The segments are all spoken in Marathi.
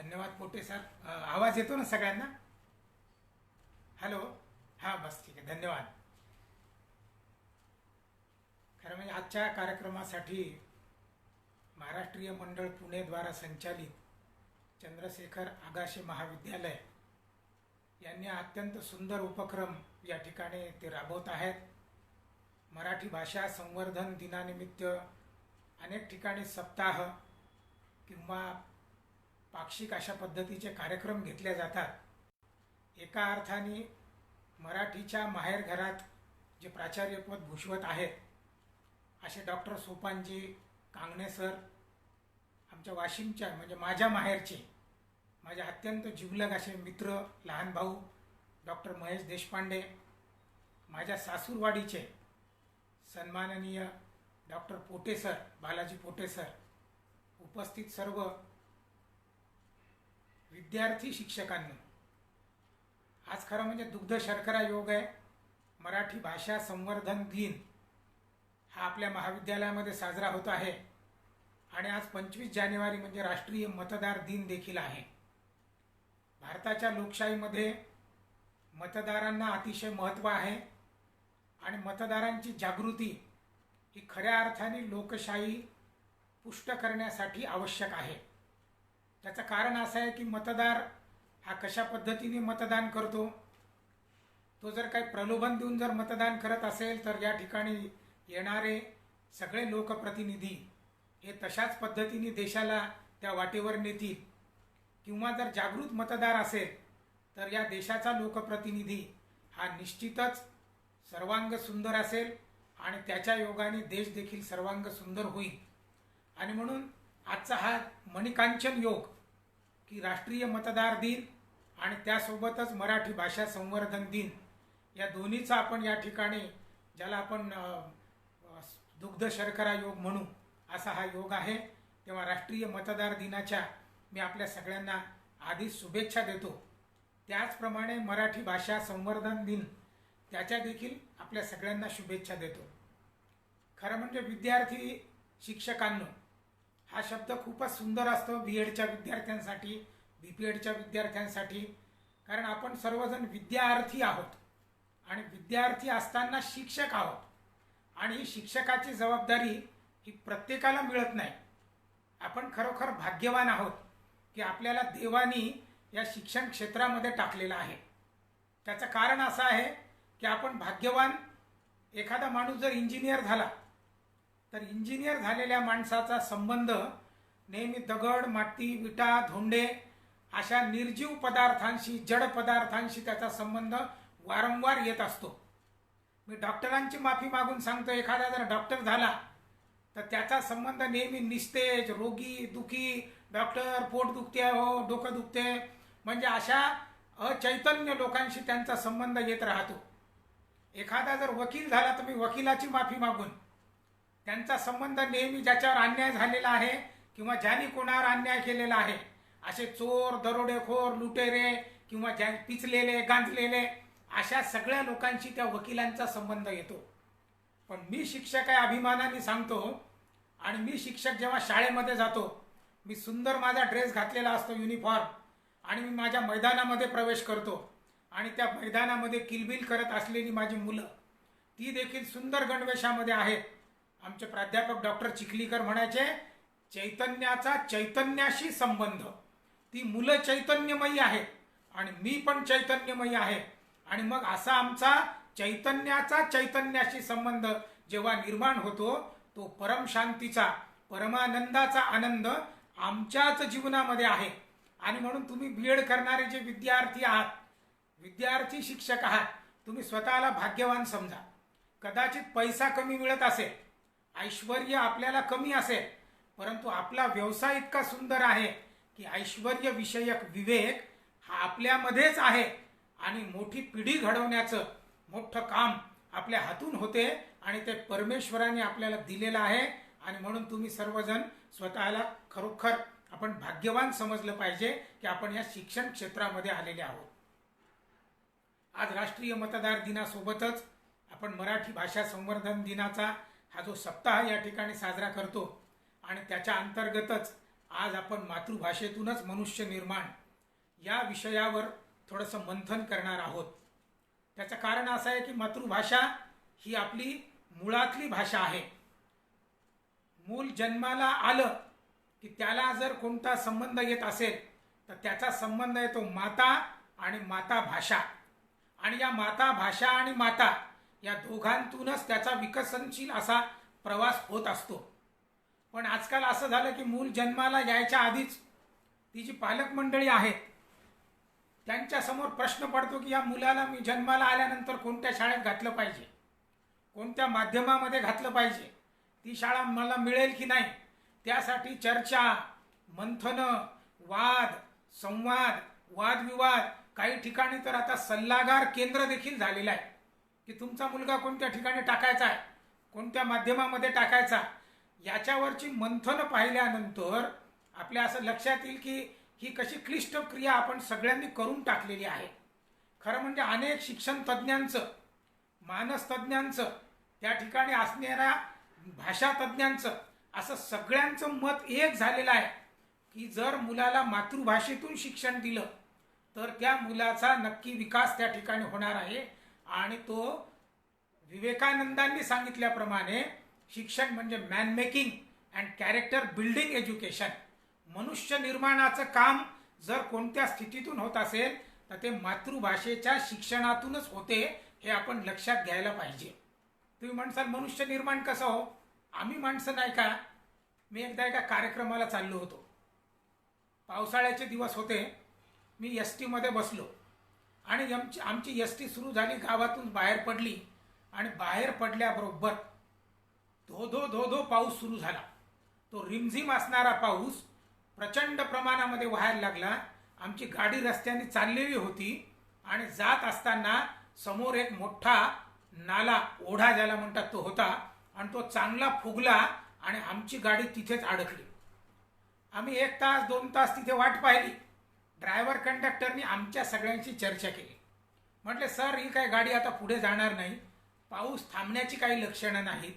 धन्यवाद पोटे सर. आवाज येतो ना सगळ्यांना? हॅलो. हां, बस ठीक आहे. धन्यवाद. खरं म्हणजे आजच्या कार्यक्रमासाठी महाराष्ट्रीय मंडळ पुणे द्वारा संचालित चंद्रशेखर आगाशे महाविद्यालय यांनी अत्यंत सुंदर उपक्रम या ठिकाणी ते राबवत आहेत. मराठी भाषा संवर्धन दिनानिमित्त अनेक ठिकाणी सप्ताह किंवा पाक्षिक अशा पद्धतीचे कार्यक्रम घेतले जातात. एका अर्थाने मराठीच्या माहेरघरात जे प्राचार्यपद भूषवत आहेत असे डॉक्टर सोपानजी कांगणे सर, आमच्या वाशिमच्या म्हणजे माझ्या माहेरचे माझे अत्यंत जिवलग असे मित्र लहान भाऊ डॉक्टर महेश देशपांडे, माझ्या सासूरवाडीचे सन्माननीय doctor Pote sir, Balaji Pote sir, उपस्थित सर्व विद्यार्थी शिक्षकांना, आज खरं म्हणजे दुग्ध शर्करा योग आहे. मराठी भाषा संवर्धन दिन हा आपल्या महाविद्यालयामध्ये साजरा होत आहे आणि आज 25 जानेवारी म्हणजे राष्ट्रीय मतदार दिन देखील आहे. भारताच्या लोकशाहीमध्ये मतदारांना अतिशय महत्त्व आहे आणि मतदारांची जागृती ही खऱ्या अर्थाने लोकशाही पुष्ट करण्यासाठी आवश्यक आहे. त्याचं कारण असं आहे की मतदार हा कशा पद्धतीने मतदान करतो. तो जर काही प्रलोभन देऊन जर मतदान करत असेल तर या ठिकाणी येणारे सगळे लोकप्रतिनिधी हे तशाच पद्धतीने देशाला त्या वाटेवर नेतील. किंवा जर जागृत मतदार असेल तर या देशाचा लोकप्रतिनिधी हा निश्चितच सर्वांग सुंदर असेल आणि त्याच्या योगाने देश देखील सर्वांग सुंदर होईल. आणि म्हणून आजचा हा मणिकांचन योग की राष्ट्रीय मतदार दिन आणि त्यासोबतच मराठी भाषा संवर्धन दिन या दोन्हीचा आपण या ठिकाणी ज्याला आपण दुग्ध शर्करा योग म्हणू असा हा योग आहे. तेव्हा राष्ट्रीय मतदार दिनाच्या मी आपल्या सगळ्यांना आधीच शुभेच्छा देतो. त्याचप्रमाणे मराठी भाषा संवर्धन दिन त्याच्या देखील आपल्या सगळ्यांना शुभेच्छा देतो. खरं म्हणजे विद्यार्थी शिक्षकांनो हा शब्द खूपच सुंदर असतो BEdच्या विद्यार्थ्यांसाठी, BPEdच्या विद्यार्थ्यांसाठी. कारण आपण सर्वजण विद्यार्थी आहोत आणि विद्यार्थी असताना शिक्षक आहोत आणि ही शिक्षकाची जबाबदारी ही प्रत्येकाला मिळत नाही. आपण खरोखर भाग्यवान आहोत की आपल्याला देवानी या शिक्षण क्षेत्रामध्ये टाकलेलं आहे. त्याचं कारण असं आहे की आपण भाग्यवान. एखादा माणूस जर इंजिनियर झाला तर इंजिनियर झालेल्या माणसाचा संबंध नेहमी दगड, माती, विटा, धोंडे अशा निर्जीव पदार्थांशी, जड पदार्थांशी त्याचा संबंध वारंवार येत असतो. मी डॉक्टरांची माफी मागून सांगतो, एखादा जर डॉक्टर झाला तर त्याचा संबंध नेहमी निस्तेज, रोगी, दुखी, डॉक्टर पोट दुखते हो, डोकं दुखते म्हणजे अशा अचैतन्य लोकांशी त्यांचा संबंध येत राहतो. एखादा जर वकील झाला तर मी वकिलाची माफी मागून त्यांचा संबंध नेहमी ज्याच्यावर अन्याय झालेला आहे किंवा ज्यांनी कोणावर अन्याय केलेला आहे असे चोर, दरोडेखोर, लुटेरे किंवा ज्या पिचलेले, गांजलेले अशा सगळ्या लोकांशी त्या वकिलांचा संबंध येतो. पण मी शिक्षक आहे अभिमानाने सांगतो. आणि मी शिक्षक जेव्हा शाळेमध्ये जातो, मी सुंदर माझा ड्रेस घातलेला असतो, युनिफॉर्म, आणि मी माझ्या मैदानामध्ये प्रवेश करतो आणि त्या मैदानामध्ये किलबिल करत असलेली माझी मुलं ती देखील सुंदर गणवेशामध्ये आहेत. आमचे प्राध्यापक डॉक्टर चिखलीकर म्हणायचे, चैतन्याचा चैतन्याशी संबंध. ती मुलं चैतन्यमयी आहेत आणि मी पण चैतन्यमयी आहे. आणि मग असा आमचा चैतन्याचा चैतन्याशी संबंध जेव्हा निर्माण होतो तो परमशांतीचा, परमानंदाचा आनंद आमच्याच जीवनामध्ये आहे. आणि म्हणून तुम्ही BEd करणारे जे विद्यार्थी आहात, विद्यार्थी शिक्षक आहात, तुम्ही स्वतःला भाग्यवान समजा. कदाचित पैसा कमी मिळत असेल, ऐश्वर्य आपल्याला कमी असेल, परंतु आपला व्यवसाय इतका सुंदर आहे की ऐश्वर्य विषयक विवेक हा आपल्यामध्येच आहे आणि मोठी पिढी घडवण्याचं मोठं काम आपल्या हातून होते आणि ते परमेश्वराने आपल्याला दिलेलं आहे. आणि म्हणून तुम्ही सर्वजण स्वतःला खरोखर आपण भाग्यवान समजलं पाहिजे की आपण या शिक्षण क्षेत्रामध्ये आलेले आहोत. आज राष्ट्रीय मतदार दिनासोबतच आपण मराठी भाषा संवर्धन दिनाचा हा जो सप्ताह या ठिकाणी साजरा करतो आणि त्याच्या अंतर्गतच आज आपण मातृभाषेतूनच मनुष्य निर्माण या विषयावर थोडंसं मंथन करणार आहोत. त्याचं कारण असं आहे की मातृभाषा ही आपली मुळातली भाषा आहे. मूल जन्माला आलं की त्याला जर कोणता संबंध येत असेल तर त्याचा संबंध येतो माता आणि माता भाषा. आणि या माता भाषा आणि माता या दोघांतूनच त्याचा विकसनशील असा प्रवास होत असतो. पण आजकाल असं झालं की मूल जन्माला यायच्या आधीच ती जी पालक मंडळी आहेत त्यांच्यासमोर प्रश्न पडतो की या मुलाला मी जन्माला आल्यानंतर कोणत्या शाळेत घातलं पाहिजे, कोणत्या माध्यमामध्ये घातलं पाहिजे, ती शाळा मला मिळेल की नाही. त्यासाठी चर्चा, मंथन, वाद, संवाद, वादविवाद, काही ठिकाणी तर आता सल्लागार केंद्र देखील झालेलं आहे की तुमचा मुलगा कोणत्या ठिकाणी टाकायचा आहे, कोणत्या माध्यमामध्ये टाकायचा. याच्यावरची मंथन पाहिल्यानंतर आपल्या असं लक्षात येईल की ही कशी क्लिष्ट क्रिया आपण सगळ्यांनी करून टाकलेली आहे. खरं म्हणजे अनेक शिक्षण तज्ज्ञांचं, मानसतज्ज्ञांचं, त्या ठिकाणी असणाऱ्या भाषा तज्ज्ञांचं असं सगळ्यांचं मत एक झालेलं आहे की जर मुलाला मातृभाषेतून शिक्षण दिलं तर त्या मुलाचा नक्की विकास त्या ठिकाणी होणार आहे. आणि तो विवेकानंदांनी सांगितल्याप्रमाणे शिक्षण म्हणजे man making and character building education. मनुष्य निर्माणाचं काम जर कोणत्या स्थितीतून होत असेल तर ते मातृभाषेच्या शिक्षणातूनच होते, हे आपण लक्षात घ्यायला पाहिजे. तुम्ही म्हणसाल मनुष्य निर्माण कसं हो, आम्ही माणसं नाही का. मी एकदा एका कार्यक्रमाला चाललो होतो, पावसाळ्याचे दिवस होते. मी एस टीमध्ये बसलो आणि आमची एस टी सुरू झाली, गावातून बाहेर पडली आणि बाहेर पडल्याबरोबर धो धो पाऊस सुरू झाला. तो रिमझिम असणारा पाऊस प्रचंड प्रमाणामध्ये व्हायला लागला. आमची गाडी रस्त्याने चाललेली होती आणि जात असताना समोर एक मोठा नाला, ओढा ज्याला म्हणतात तो होता आणि तो चांगला फुगला आणि आमची गाडी तिथेच अडकली. आम्ही 1 तास 2 तास तिथे वाट पाहिली. ड्रायव्हर कंडक्टरनी आमच्या सगळ्यांशी चर्चा केली. म्हटले सर ही काय गाडी आता पुढे जाणार नाही, पाऊस थांबण्याची काही लक्षणं नाहीत,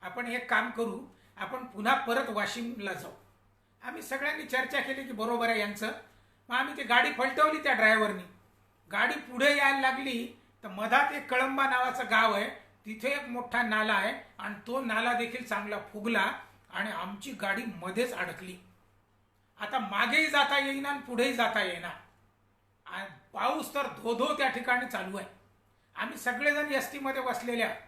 आपण एक काम करू, आपण पुन्हा परत वाशिमला जाऊ. आम्ही सगळ्यांनी चर्चा केली की बरोबर आहे यांचं. मग आम्ही ती गाडी पलटवली. त्या ड्रायव्हरनी गाडी पुढे यायला लागली तर मधात एक कळंबा नावाचं गाव आहे, तिथे एक मोठा नाला आहे आणि तो नाला देखील चांगला फुगला आणि आमची गाडी मध्येच अडकली. आता मागेही जाता येईना आणि पुढेही जाता येईना. पाऊस तर धो त्या ठिकाणी चालू आहे. आम्ही सगळेजण एस टीमध्ये बसलेले आहोत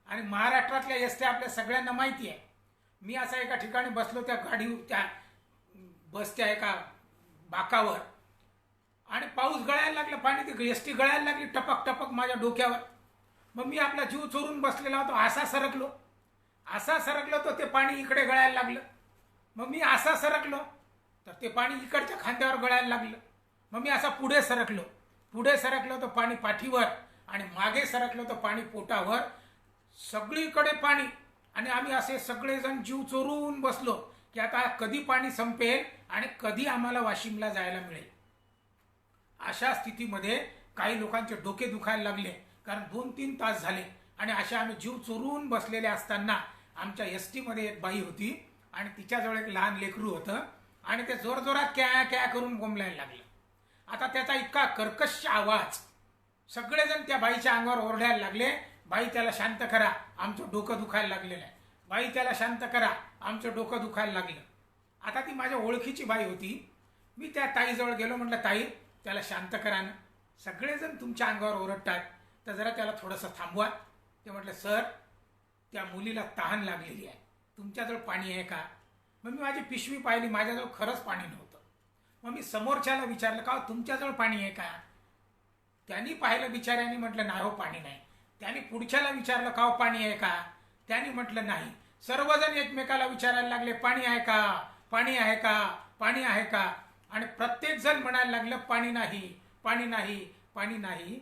आणि महाराष्ट्रातल्या एस टी आपल्या सगळ्यांना माहिती आहे. मी असा एका ठिकाणी बसलो, त्या त्या बसच्या एका बाकावर, आणि पाऊस गळायला लागला, पाणी ती एस टी गळायला लागली टपक टपक माझ्या डोक्यावर. मग मी आपला जीव चोरून बसलेला होतो, असा सरकलो तर ते पाणी इकडे गळायला लागलं. मग मी असा सरकलो तर ते पाणी इकडच्या खांद्यावर गळायला लागलं. मग मी असा पुढे सरकलो तर पाणी पाठीवर आणि मागे सरकलो तर पाणी पोटावर, सगळीकडे पाणी. आणि आम्ही असे सगळेजण जीव चोरून बसलो की आता कधी पाणी संपेल आणि कधी आम्हाला वाशिमला जायला मिळेल. अशा स्थितीमध्ये काही लोकांचे डोके दुखायला लागले, कारण 2-3 तास झाले. आणि अशा आम्ही जीव चोरून बसलेले असताना आमच्या एस टीमध्ये एक बाई होती आणि तिच्याजवळ एक लहान लेकरू होतं आणि ते जोरजोरात क्या क्या करून बोंबलायला लागलं. आता त्याचा इतका कर्कश आवाज, सगळेजण त्या बाईच्या अंगावर ओरडायला लागले, बाई त्याला शांत करा, आमचं डोकं दुखायला लागलेलं आहे, बाई त्याला शांत करा, आमचं डोकं दुखायला लागलं. आता ती माझ्या ओळखीची बाई होती. मी त्या ताईजवळ गेलो, म्हटलं ताई त्याला शांत करा ना, सगळेजण तुमच्या अंगावर ओरडतात तर जरा त्याला थोडंसं थांबवा. ते म्हटलं सर त्या मुलीला तहान लागलेली आहे, तुमच्याजवळ पाणी आहे का. मग मी माझी पिशवी पाहिली, माझ्याजवळ खरंच पाणी नव्हतं. मग मी समोरच्याला विचारलं का तुमच्याजवळ पाणी आहे का. त्यांनी पाहिलं बिचाऱ्यांनी, म्हटलं नाही हो पाणी नाही. त्यांनी पुढच्याला विचारलं का पाणी आहे का, त्यांनी म्हटलं नाही. सर्वजण एकमेकाला विचारायला लागले पाणी आहे का, पाणी आहे का, पाणी आहे का. आणि प्रत्येक जण म्हणायला लागलं पाणी नाही, पाणी नाही, पाणी नाही.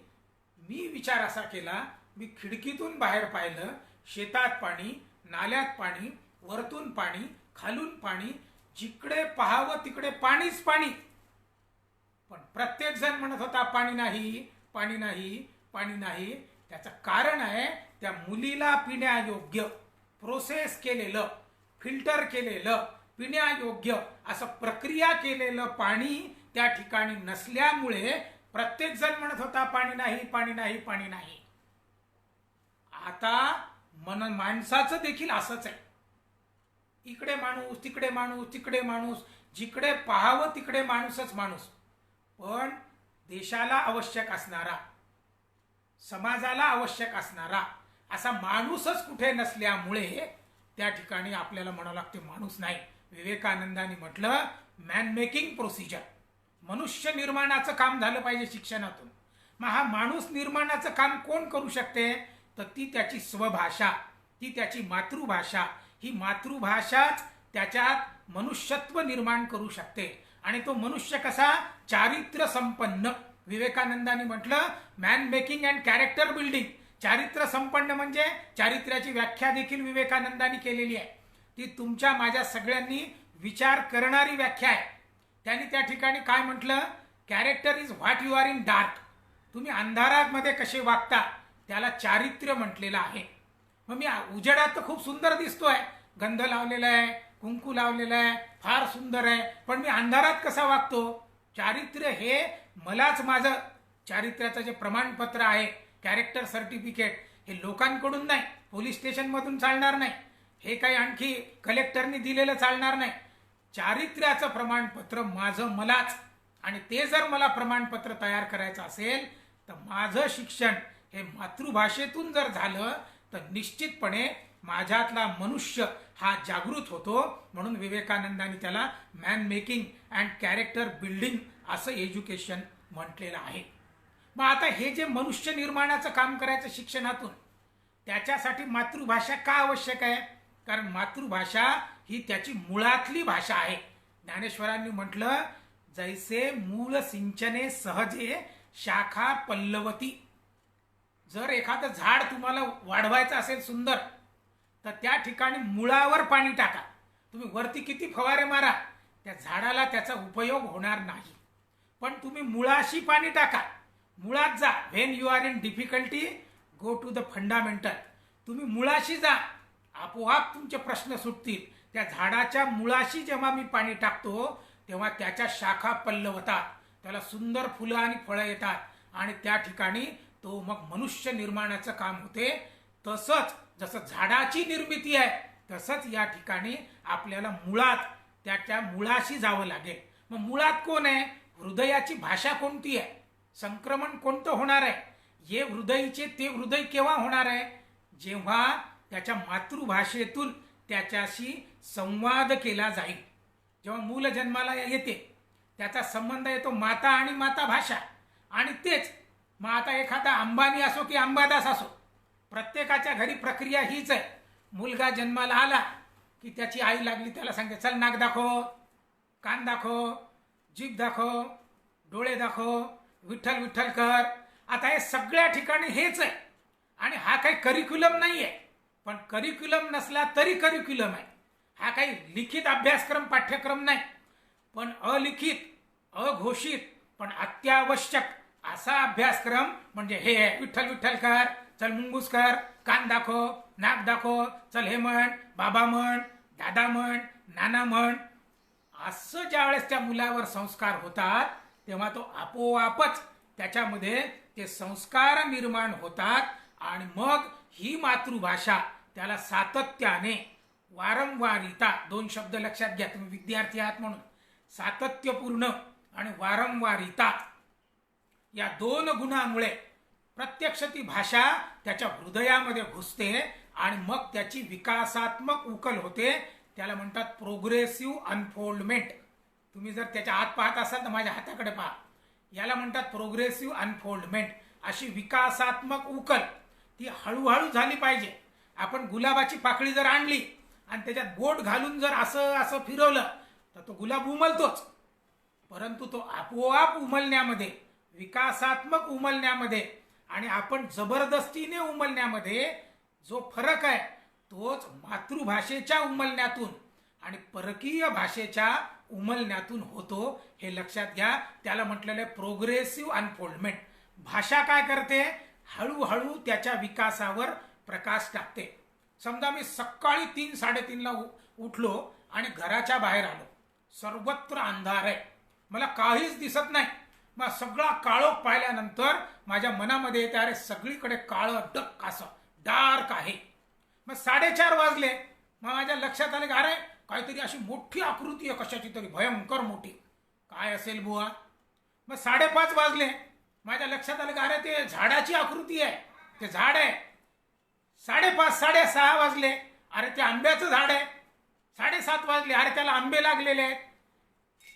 मी विचार असा केला, मी खिडकीतून बाहेर पाहिलं, शेतात पाणी, नाल्यात पाणी, वरतून पाणी, खालून पाणी, जिकडे पाहावं तिकडे पाणीच पाणी. पण प्रत्येक जण म्हणत होता पाणी नाही, पाणी नाही, पाणी नाही. त्याचं कारण आहे त्या मुलीला पिण्यायोग्य प्रोसेस केलेलं, फिल्टर केलेलं पिण्यायोग्य असं प्रक्रिया केलेलं पाणी त्या ठिकाणी नसल्यामुळे प्रत्येक जण म्हणत होता पाणी नाही, पाणी नाही, पाणी नाही. आता माणसाचं देखील असंच आहे. इकडे माणूस, तिकडे माणूस, तिकडे माणूस, जिकडे पाहावं तिकडे माणूसच माणूस. पण देशाला आवश्यक असणारा, समाजाला आवश्यक असणारा असा माणूसच कुठे नसल्यामुळे त्या ठिकाणी आपल्याला म्हणावं लागते माणूस नाही. विवेकानंदांनी म्हटलं मॅन मेकिंग प्रोसिजर, मनुष्य निर्माणाचं काम झालं पाहिजे शिक्षणातून. मग हा माणूस निर्माणाचं काम कोण करू शकते? तर ती त्याची स्वभाषा, ती त्याची मातृभाषा. ही मातृभाषाच त्याच्यात मनुष्यत्व निर्माण करू शकते. आणि तो मनुष्य कसा? चारित्र्य संपन्न. विवेकानंदांनी म्हटलं man making and character building. चारित्र्य संपन्न म्हणजे चारित्र्याची व्याख्या देखील विवेकानंदांनी केलेली आहे. ती तुमच्या माझ्या सगळ्यांनी विचार करणारी व्याख्या आहे. त्यांनी त्या ठिकाणी काय म्हटलं? Character is what you are in dark. तुम्ही अंधारामध्ये कसे वागता त्याला चारित्र्य म्हटलेलं आहे. मग मी उजेडात तर खूप सुंदर दिसतोय, गंध लावलेला आहे, कुंकू लावलेला आहे, फार सुंदर आहे, पण मी अंधारात कसा वागतो? चारित्र्य हे मलाच माझं चारित्र्याचं जे प्रमाणपत्र आहे, कॅरेक्टर सर्टिफिकेट, हे लोकांकडून नाही, पोलीस स्टेशनमधून चालणार नाही, हे काही आणखी कलेक्टरनी दिलेलं चालणार नाही. चारित्र्याचं प्रमाणपत्र माझं मलाच. आणि ते जर मला प्रमाणपत्र तयार करायचं असेल तर माझं शिक्षण हे मातृभाषेतून जर झालं तर निश्चितपणे माझ्यातला मनुष्य हा जागृत होतो. म्हणून विवेकानंदांनी त्याला man making and character building असं एज्युकेशन म्हटलेलं आहे. मग आता हे जे मनुष्य निर्माणाचं काम करायचं शिक्षणातून, त्याच्यासाठी मातृभाषा का आवश्यक आहे? कारण मातृभाषा ही त्याची मुळातली भाषा आहे. ज्ञानेश्वरांनी म्हटलं जैसे मूल सिंचने सहजे शाखा पल्लवती. जर एखादं झाड तुम्हाला वाढवायचं असेल सुंदर, तर त्या ठिकाणी मुळावर पाणी टाका. तुम्ही वरती किती फवारे मारा, त्या झाडाला त्याचा उपयोग होणार नाही. पण तुम्ही मुळाशी पाणी टाका, मुळात जा. When you are in difficulty go to the fundamental. तुम्ही मुळाशी जा, आपोआप तुमचे प्रश्न सुटतील. त्या झाडाच्या मुळाशी जेव्हा मी पाणी टाकतो तेव्हा त्याच्या शाखा पल्लवतात, त्याला सुंदर फुलं आणि फळं येतात आणि त्या ठिकाणी तो मग मनुष्य निर्माणाचं काम होते. तसंच जसं झाडाची निर्मिती आहे तसंच या ठिकाणी आपल्याला मुळात त्याच्या मुळाशी जावं लागेल. मग मुळात कोण आहे? हृदयाची भाषा कोणती आहे? संक्रमण कोणतं होणार आहे? हे हृदयीचे ते हृदय केव्हा होणार आहे? जेव्हा त्याच्या मातृभाषेतून त्याच्याशी संवाद केला जाईल. जेव्हा मूल जन्माला येते त्याचा संबंध येतो माता आणि माता भाषा. आणि तेच मग आता एखादा अंबानी असो की अंबादास असो, प्रत्येकाच्या घरी प्रक्रिया हीच आहे. मुलगा जन्माला आला की त्याची आई लागली त्याला सांगते चल नाक दाखव, कान दाखव, जीभ दाखव, डोळे दाखव, विठ्ठल विठ्ठल कर. आता हे सगळ्या ठिकाणी हेच आहे. आणि हा काही करिक्युलम नाही आहे, पण करिक्युलम नसला तरी करिक्युलम आहे. हा काही लिखित अभ्यासक्रम पाठ्यक्रम नाही, पण अलिखित, अघोषित पण अत्यावश्यक असा अभ्यासक्रम म्हणजे हे आहे. विठ्ठल विठ्ठल कर, चल मुंगूस कर, कान दाखव, नाक दाखव, चल हे म्हण, बाबा म्हण, दादा म्हण, नाना म्हण. असं ज्यावेळेस त्या मुलावर संस्कार होतात तेव्हा तो आपोआपच त्याच्यामध्ये ते संस्कार निर्माण होतात. आणि मग ही मातृभाषा त्याला सातत्याने, वारंवारिता, दोन शब्द लक्षात घ्या तुम्ही विद्यार्थी आहात म्हणून, सातत्यपूर्ण आणि वारंवारिता या दोन गुणामुळे प्रत्यक्ष ती भाषा त्याच्या हृदयामध्ये घुसते आणि मग त्याची विकासात्मक उकल होते. त्याला म्हणतात प्रोग्रेसिव्ह अनफोल्डमेंट. तुम्ही जर त्याच्या हात पाहत असाल तर माझ्या हाताकडे पहा, याला म्हणतात प्रोग्रेसिव्ह अनफोल्डमेंट. अशी विकासात्मक उकल ती हळूहळू झाली पाहिजे. आपण गुलाबाची पाकळी जर आणली आणि त्याच्यात बोट घालून जर असं असं फिरवलं तर तो गुलाब उमलतोच, परंतु तो आपोआप उमलण्यामध्ये, विकासात्मक उमलण्यामध्ये आणि आपण जबरदस्तीने उमलण्यामध्ये जो फरक आहे तोच मातृभाषेच्या उमलण्यातून आणि परकीय भाषेच्या उमलण्यातून होतो. हे लक्षात घ्या. त्याला म्हटलेलं आहे प्रोग्रेसिव्ह अनफोल्डमेंट. भाषा काय करते? हळूहळू त्याच्या विकासावर प्रकाश टाकते. समजा मी सकाळी 3-3:30ला उठलो आणि घराच्या बाहेर आलो. सर्वत्र अंधार आहे, मला काहीच दिसत नाही. मग सगळा काळोख पाहिल्यानंतर माझ्या मनामध्ये येते, अरे सगळीकडे काळं डक असं डार्क आहे. मग 4:30 वाजले. मग माझ्या लक्षात आले की अरे काहीतरी अशी मोठी आकृती आहे, कशाची तरी भयंकर मोठी. काय असेल बुवा. मग 5:30 वाजले. माझ्या लक्षात आलं की अरे ते झाडाची आकृती आहे, ते झाड आहे. 5:30 6:30 वाजले. अरे ते आंब्याचं झाड आहे. 7:30 वाजले. अरे त्याला आंबे लागलेले आहेत.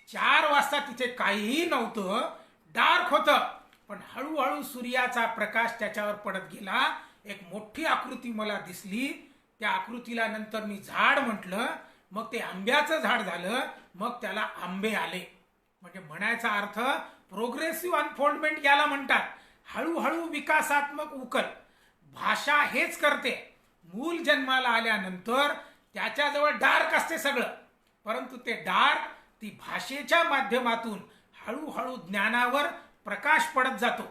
4 वाजता तिथे काहीही नव्हतं, डार्क होतं. पण हळूहळू सूर्याचा प्रकाश त्याच्यावर पडत गेला. एक मोठी आकृती मला दिसली. त्या आकृतीला नंतर मी झाड म्हटलं. मग ते आंब्याचं झाड झालं. मग त्याला आंबे आले. म्हणजे म्हणायचा अर्थ प्रोग्रेसिव्ह अनफोल्डमेंट याला म्हणतात. हळूहळू विकासात्मक उकल. भाषा हेच करते. मूल जन्माला आल्यानंतर त्याच्याजवळ डार्क असते सगळं, परंतु ते डार्क ती भाषेच्या माध्यमातून हळूहळू ज्ञानावर प्रकाश पडत जातो.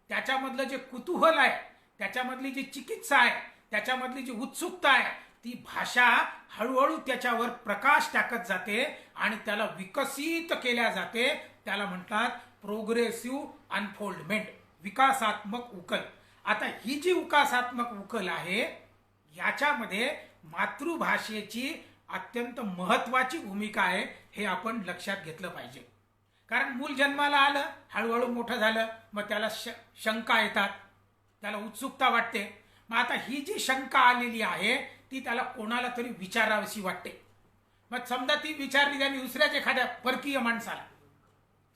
त्याच्यामधलं जे कुतूहल आहे, त्याच्यामधली जी चिकित्सा आहे, त्याच्यामधली जी उत्सुकता आहे, ती भाषा हळूहळू त्याच्यावर प्रकाश टाकत जाते आणि त्याला विकसित केल्या जाते. त्याला म्हणतात प्रोग्रेसिव्ह अनफोल्डमेंट, विकासात्मक उकल. आता ही जी विकासात्मक उकल आहे, याच्यामध्ये मातृभाषेची अत्यंत महत्वाची भूमिका आहे, हे आपण लक्षात घेतलं पाहिजे. कारण मूल जन्माला आलं, हळूहळू मोठं झालं, मग त्याला शंका येतात, त्याला उत्सुकता वाटते. मग आता ही जी शंका आलेली आहे ती त्याला कोणाला तरी विचारावीशी वाटते. मग समजा ती विचारली त्यांनी दुसऱ्याच एखाद्या परकीय माणसाला,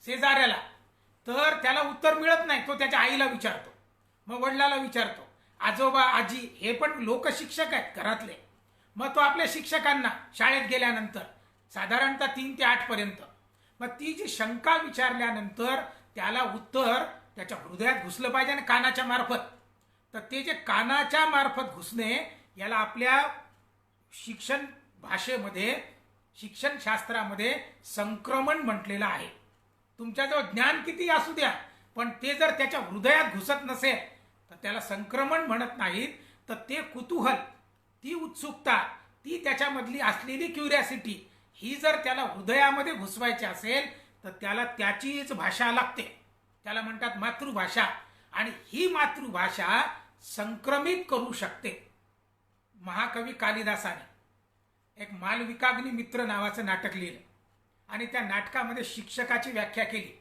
शेजाऱ्याला, तर त्याला उत्तर मिळत नाही. तो त्याच्या आईला विचारतो, मग वडिलाला विचारतो, आजोबा आजी हे पण लोकशिक्षक आहेत घरातले. मग तो आपल्या शिक्षकांना शाळेत गेल्यानंतर साधारणतः 3 ते 8 पर्यंत, मग ती जी शंका विचारल्यानंतर त्याला उत्तर त्याच्या हृदयात घुसलं पाहिजे आणि कानाच्या मार्फत. तर ते जे कानाच्या मार्फत घुसणे, याला आपल्या शिक्षण भाषेमध्ये, शिक्षण शास्त्रामध्ये संक्रमण म्हटलेलं आहे. तुमच्याजवळ ज्ञान किती असू द्या, पण ते जर त्याच्या हृदयात घुसत नसेल तर त्याला संक्रमण म्हणत नाहीत. तर ते कुतूहल, ती उत्सुकता, ती त्याच्यामधली असलेली क्युरियासिटी, ही जर त्याला हृदयामध्ये घुसवायची असेल तर त्याला त्याचीच भाषा लागते. त्याला म्हणतात मातृभाषा. आणि ही मातृभाषा संक्रमित करू शकते. महाकवी कालिदासाने एक मालविकाग्नी मित्र नावाचं नाटक लिहिलं आणि त्या नाटकामध्ये शिक्षकाची व्याख्या केली.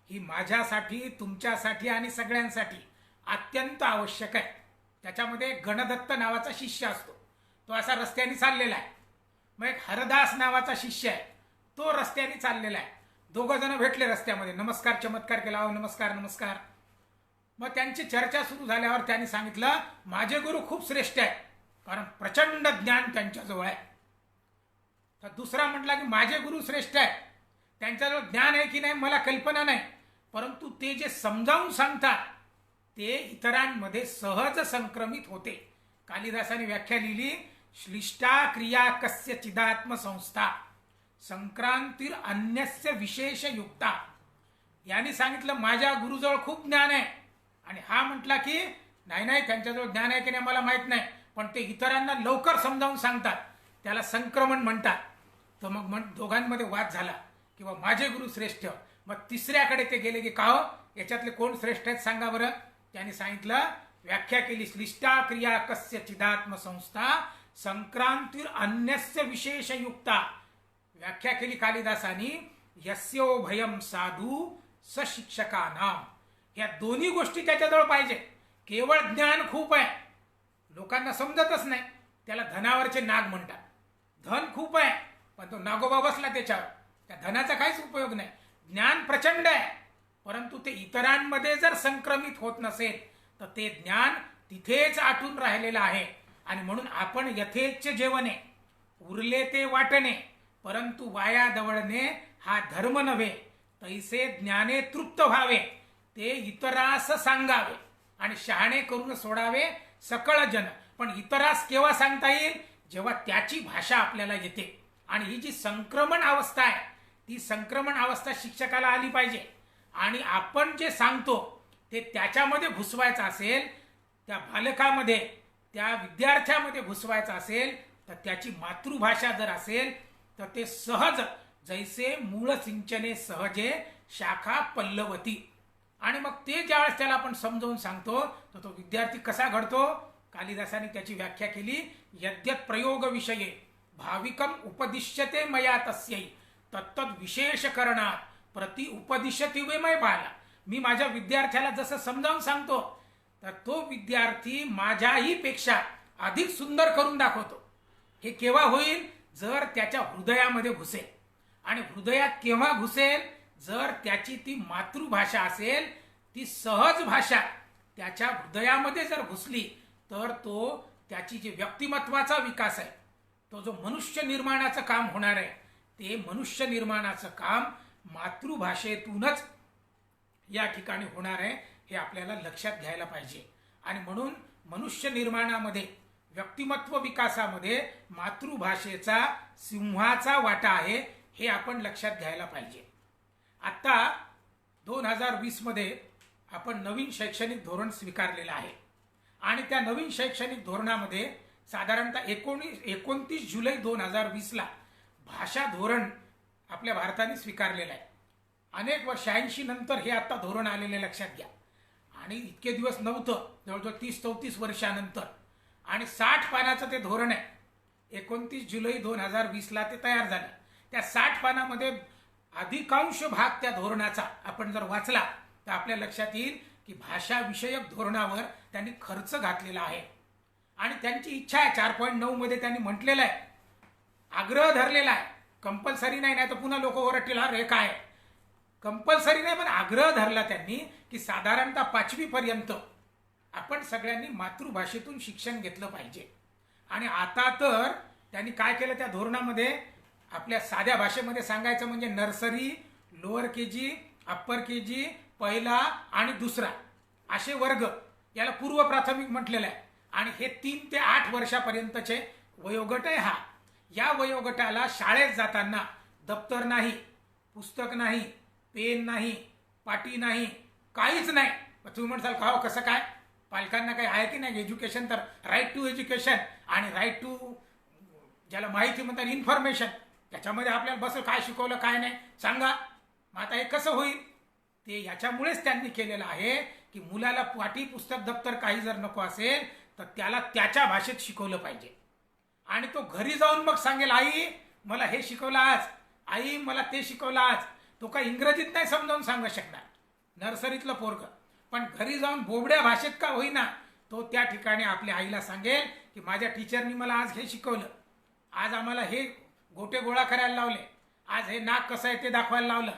ही माझ्यासाठी, तुमच्यासाठी आणि सगळ्यांसाठी अत्यंत आवश्यक आहे. त्याच्यामध्ये एक गणदत्त नावाचा शिष्य असतो, तो असा रस्त्याने चाललेला आहे. मग एक हरदास नावाचा शिष्य आहे, तो रस्त्याने चाललेला आहे. दोघं जण भेटले रस्त्यामध्ये, नमस्कार चमत्कार केला, हो नमस्कार नमस्कार. मग त्यांची चर्चा सुरू झाल्यावर त्यांनी सांगितलं, माझे गुरु खूप श्रेष्ठ आहे, कारण प्रचंड ज्ञान त्यांच्याजवळ आहे. तर दुसरा म्हटला की माझे गुरु श्रेष्ठ आहे, त्यांच्याजवळ ज्ञान आहे की नाही मला कल्पना नाही, परंतु ते जे समजावून सांगतात ते इतरांमध्ये सहज संक्रमित होते. कालिदासाने व्याख्या लिहिली, श्लिष्टा क्रिया कस्य चिदात्म संस्था संक्रांतीर अन्यस्य विशेष युक्ता. यांनी सांगितलं माझ्या गुरुजवळ खूप ज्ञान आहे, आणि हा म्हटला की नाही नाही त्यांच्याजवळ ज्ञान आहे की नाही मला माहित नाही, पण ते इतरांना लवकर समजावून सांगतात, त्याला संक्रमण म्हणतात. तर मग दोघांमध्ये वाद झाला किंवा माझे गुरु श्रेष्ठ. मग तिसऱ्याकडे ते गेले की का हो याच्यातले कोण श्रेष्ठ आहेत सांगा बरं. त्यांनी सांगितलं, व्याख्या केली, श्लिष्टा क्रिया कस्य चिदात्म संस्था संक्रांतीर अन्यस्य विशेष युक्ता. व्याख्या केली कालिदासानी, यस्यो भयम साधू स शिक्षकानाम. या दोन्ही गोष्टी त्याच्याजवळ पाहिजे. केवळ ज्ञान खूप आहे, लोकांना समजतच नाही, त्याला धनावरचे नाग म्हणतात. धन खूप आहे पण तो नागोबा बसला त्याच्यावर, त्या धनाचा काहीच उपयोग नाही. ज्ञान प्रचंड आहे, परंतु ते इतरांमध्ये जर संक्रमित होत नसेल तर ते ज्ञान तिथेच आटून राहिलेलं आहे. आणि म्हणून आपण यथेच्छ जेवणे, उरले ते वाटणे, परंतु वाया दवळणे हा धर्म नव्हे. तैसे ज्ञाने तृप्त व्हावे, ते इतरास सांगावे आणि शहाणे करून सोडावे सकळ जन. पण इतरास केव्हा सांगता येईल, जेव्हा त्याची भाषा आपल्याला येते. आणि ही जी संक्रमण अवस्था आहे, ती संक्रमण अवस्था शिक्षकाला आली पाहिजे. आणि आपण जे सांगतो ते त्याच्यामध्ये घुसवायचं असेल, त्या बालकामध्ये, त्या विद्यार्थ्यामध्ये घुसवायचं असेल, तर त्याची मातृभाषा जर असेल तर ते सहज जैसे मूळ सिंचने सहजे शाखा पल्लवती. आणि मग ते ज्यावेळेस त्याला आपण समजावून सांगतो तर तो विद्यार्थी कसा घडतो. कालिदासाने त्याची व्याख्या केली, यद्यत प्रयोग विषये भाविकम उपदिश्यते मया तस्यै तत्तद विशेष करणात प्रति उपदिशती वे मै बाला. मी माझ्या विद्यार्थ्याला जसं समजावून सांगतो तर तो विद्यार्थी माझ्याही पेक्षा अधिक सुंदर करून दाखवतो. हे केव्हा होईल, जर त्याच्या हृदयामध्ये घुसेल. आणि हृदयात केव्हा घुसेल, जर त्याची ती मातृभाषा असेल, ती सहज भाषा त्याच्या हृदयामध्ये जर घुसली तर तो त्याची जी व्यक्तिमत्वाचा विकास आहे, तो जो मनुष्य निर्माणाचं काम होणार आहे, ते मनुष्य निर्माणाचं काम मातृभाषेतूनच या ठिकाणी होणार आहे. हे आपल्याला लक्षात घ्यायला पाहिजे. आणि म्हणून मनुष्य निर्माणामध्ये, व्यक्तिमत्व विकासामध्ये मातृभाषेचा सिंहाचा वाटा आहे, हे आपण लक्षात घ्यायला पाहिजे. आता 2020 मध्ये आपण नवीन शैक्षणिक धोरण स्वीकारलेलं आहे. आणि त्या नवीन शैक्षणिक धोरणामध्ये साधारणतः 29 जुलै 2020ला भाषा धोरण आपल्या भारताने स्वीकारलेलं आहे. अनेक वर्ष 80 नंतर हे आता धोरण आलेले लक्षात घ्या. आणि इतके दिवस नव्हतं, जवळजवळ 30-34 वर्षानंतर. आणि 60 पानाचं ते धोरण आहे. 29 जुलै 2020ला ते तयार झालं. त्या 60 पानामध्ये अधिकांश भाग त्या धोरणाचा आपण जर वाचला तर आपल्या लक्षात येईल की भाषा विषयक धोरणावर त्यांनी खर्च घातलेला आहे. आणि त्यांची इच्छा आहे, 4.9 मध्ये त्यांनी म्हटलेलं आहे, आग्रह धरलेला आहे, कंपल्सरी नाही, नाही तर पुन्हा लोक ओरडतील हे काय. कंपल्सरी नाही पण आग्रह धरला त्यांनी की साधारणतः 5वी पर्यंत आपण सगळ्यांनी मातृभाषेतून शिक्षण घेतलं पाहिजे. आणि आता तर त्यांनी काय केलं त्या धोरणामध्ये, आपल्या साध्या भाषेमध्ये सांगायचं म्हणजे nursery, lower KG, upper KG, पहिला आणि दुसरा असे वर्ग, याला पूर्व प्राथमिक म्हटलेलं आहे. आणि हे 3 ते 8 वर्षापर्यंतचे वयोगट आहे हा. या वयोगटाला शाळेत जाताना दप्तर नाही, पुस्तक नाही, पेन नाही, पाटी नाही, काहीच नाही. तुम्ही म्हणसाल का हो कसं काय, पालकांना काही आहे की नाही एज्युकेशन. तर राईट टू एज्युकेशन आणि राईट टू, ज्याला माहिती म्हणतात इन्फॉर्मेशन, त्याच्यामध्ये आपल्याला बस काय शिकवलं काय नाही सांगा. मग आता हे कसं होईल. ते याच्यामुळेच त्यांनी केलेलं आहे की मुलाला पाटी पुस्तक दप्तर काही जर नको असेल तर त्याला त्याच्या भाषेत शिकवलं पाहिजे. आणि तो घरी जाऊन मग सांगेल, आई मला हे शिकवलं आज, आई मला ते शिकवलं आज. तो काय इंग्रजीत नाही समजावून सांगू शकणार नर्सरीतलं पोरग, पण घरी जाऊन बोबड्या भाषेत का होईना तो त्या ठिकाणी आपल्या आईला सांगेल की माझ्या टीचरनी मला आज हे शिकवलं, आज आम्हाला हे गोटे गोळा करायला लावले, आज हे नाक कसं आहे ते दाखवायला लावलं,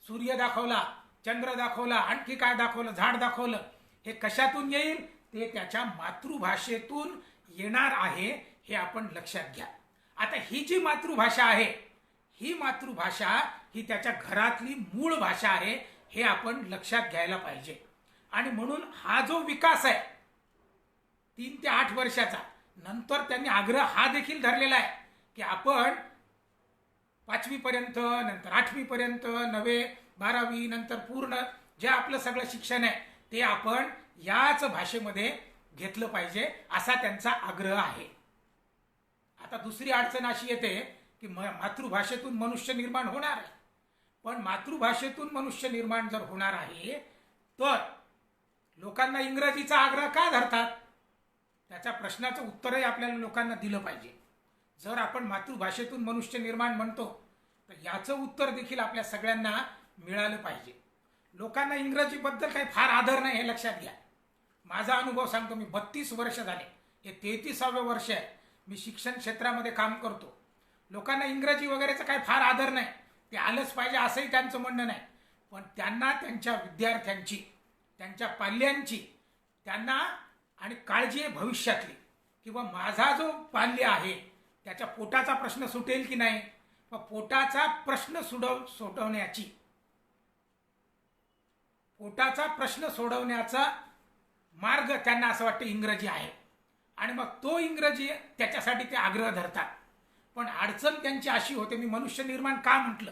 सूर्य दाखवला, चंद्र दाखवला, आणखी काय दाखवलं, झाड दाखवलं. हे कशातून येईल, ते त्याच्या मातृभाषेतून येणार आहे, हे आपण लक्षात घ्या. आता ही जी मातृभाषा आहे, ही मातृभाषा ही त्याच्या घरातली मूळ भाषा आहे, हे आपण लक्षात घ्यायला पाहिजे. आणि म्हणून हा जो विकास आहे 3 ते 8 वर्षाचा, नंतर त्यांनी आग्रह हा देखील धरलेला आहे की आपण 5वी पर्यंत, नंतर 8वी पर्यंत, 9वी 12वी, नंतर पूर्ण जे आपलं सगळं शिक्षण आहे ते आपण याच भाषेमध्ये घेतलं पाहिजे, असा त्यांचा आग्रह आहे. आता दुसरी अडचण अशी येते की मातृभाषेतून मनुष्य निर्माण होणार आहे. पण मातृभाषेतून मनुष्य निर्माण जर होणार आहे तर लोकांना इंग्रजीचा आग्रह का धरतात, त्याच्या प्रश्नाचं उत्तरही आपल्याला लोकांना दिलं पाहिजे. जर आपण मातृभाषेतून मनुष्य निर्माण म्हणतो तर याचं उत्तर देखील आपल्या सगळ्यांना मिळालं पाहिजे. लोकांना इंग्रजीबद्दल काही फार आदर नाही, हे लक्षात घ्या. माझा अनुभव सांगतो, मी 32 वर्ष झाले, हे 33वे वर्ष आहे मी शिक्षण क्षेत्रामध्ये काम करतो. लोकांना इंग्रजी वगैरेचा काही फार आदर नाही, ते आलंच पाहिजे असंही त्यांचं म्हणणं नाही. पण त्यांना त्यांच्या विद्यार्थ्यांची, त्यांच्या पाल्यांची त्यांना आणि काळजी आहे भविष्यातली, किंवा माझा जो पाल्य आहे त्याच्या पोटाचा प्रश्न सुटेल की नाही. मग पोटाचा प्रश्न सोडवण्याचा मार्ग त्यांना असं वाटतं इंग्रजी आहे. आणि मग तो इंग्रजी त्याच्यासाठी ते आग्रह धरतात. पण अडचण त्यांची अशी होते, मी मनुष्य निर्माण का म्हटलं,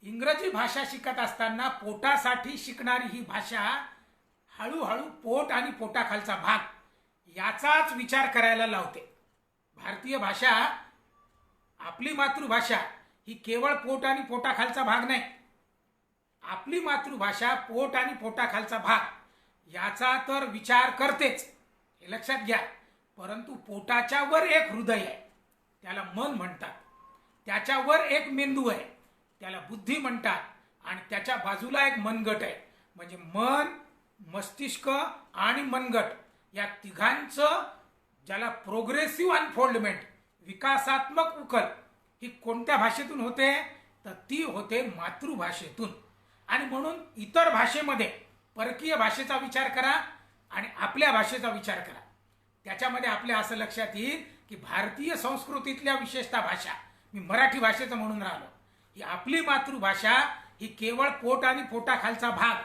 इंग्रजी भाषा शिकत असताना पोटासाठी शिकणारी ही भाषा हळूहळू पोट आणि पोटाखालचा भाग याचाच विचार करायला लावते. भारतीय भाषा आपली मातृभाषा ही केवळ पोट आणि पोटाखालचा भाग नाही. आपली मातृभाषा पोट आणि पोटाखालचा भाग याचा तर विचार करतेच, हे लक्षात घ्या. परंतु पोटाच्या वर एक हृदय आहे, त्याला मन म्हणतात. त्याच्यावर एक मेंदू आहे, त्याला बुद्धी म्हणतात. आणि त्याच्या बाजूला एक मनगट आहे. म्हणजे मन, मस्तिष्क आणि मनगट या तिघांचं, ज्याला प्रोग्रेसिव्ह अनफोल्डमेंट, विकासात्मक उकल, ही कोणत्या भाषेतून होते? तर ती होते मातृभाषेतून. आणि म्हणून इतर भाषेमध्ये परकीय भाषेचा विचार करा आणि आपल्या भाषेचा विचार करा. त्याच्यामध्ये आपल्या असं लक्षात येईल की भारतीय संस्कृतीतल्या विशेषतः भाषा, मी मराठी भाषेचं म्हणून राहिलो, ही आपली मातृभाषा ही केवळ पोट आणि पोटाखालचा भाग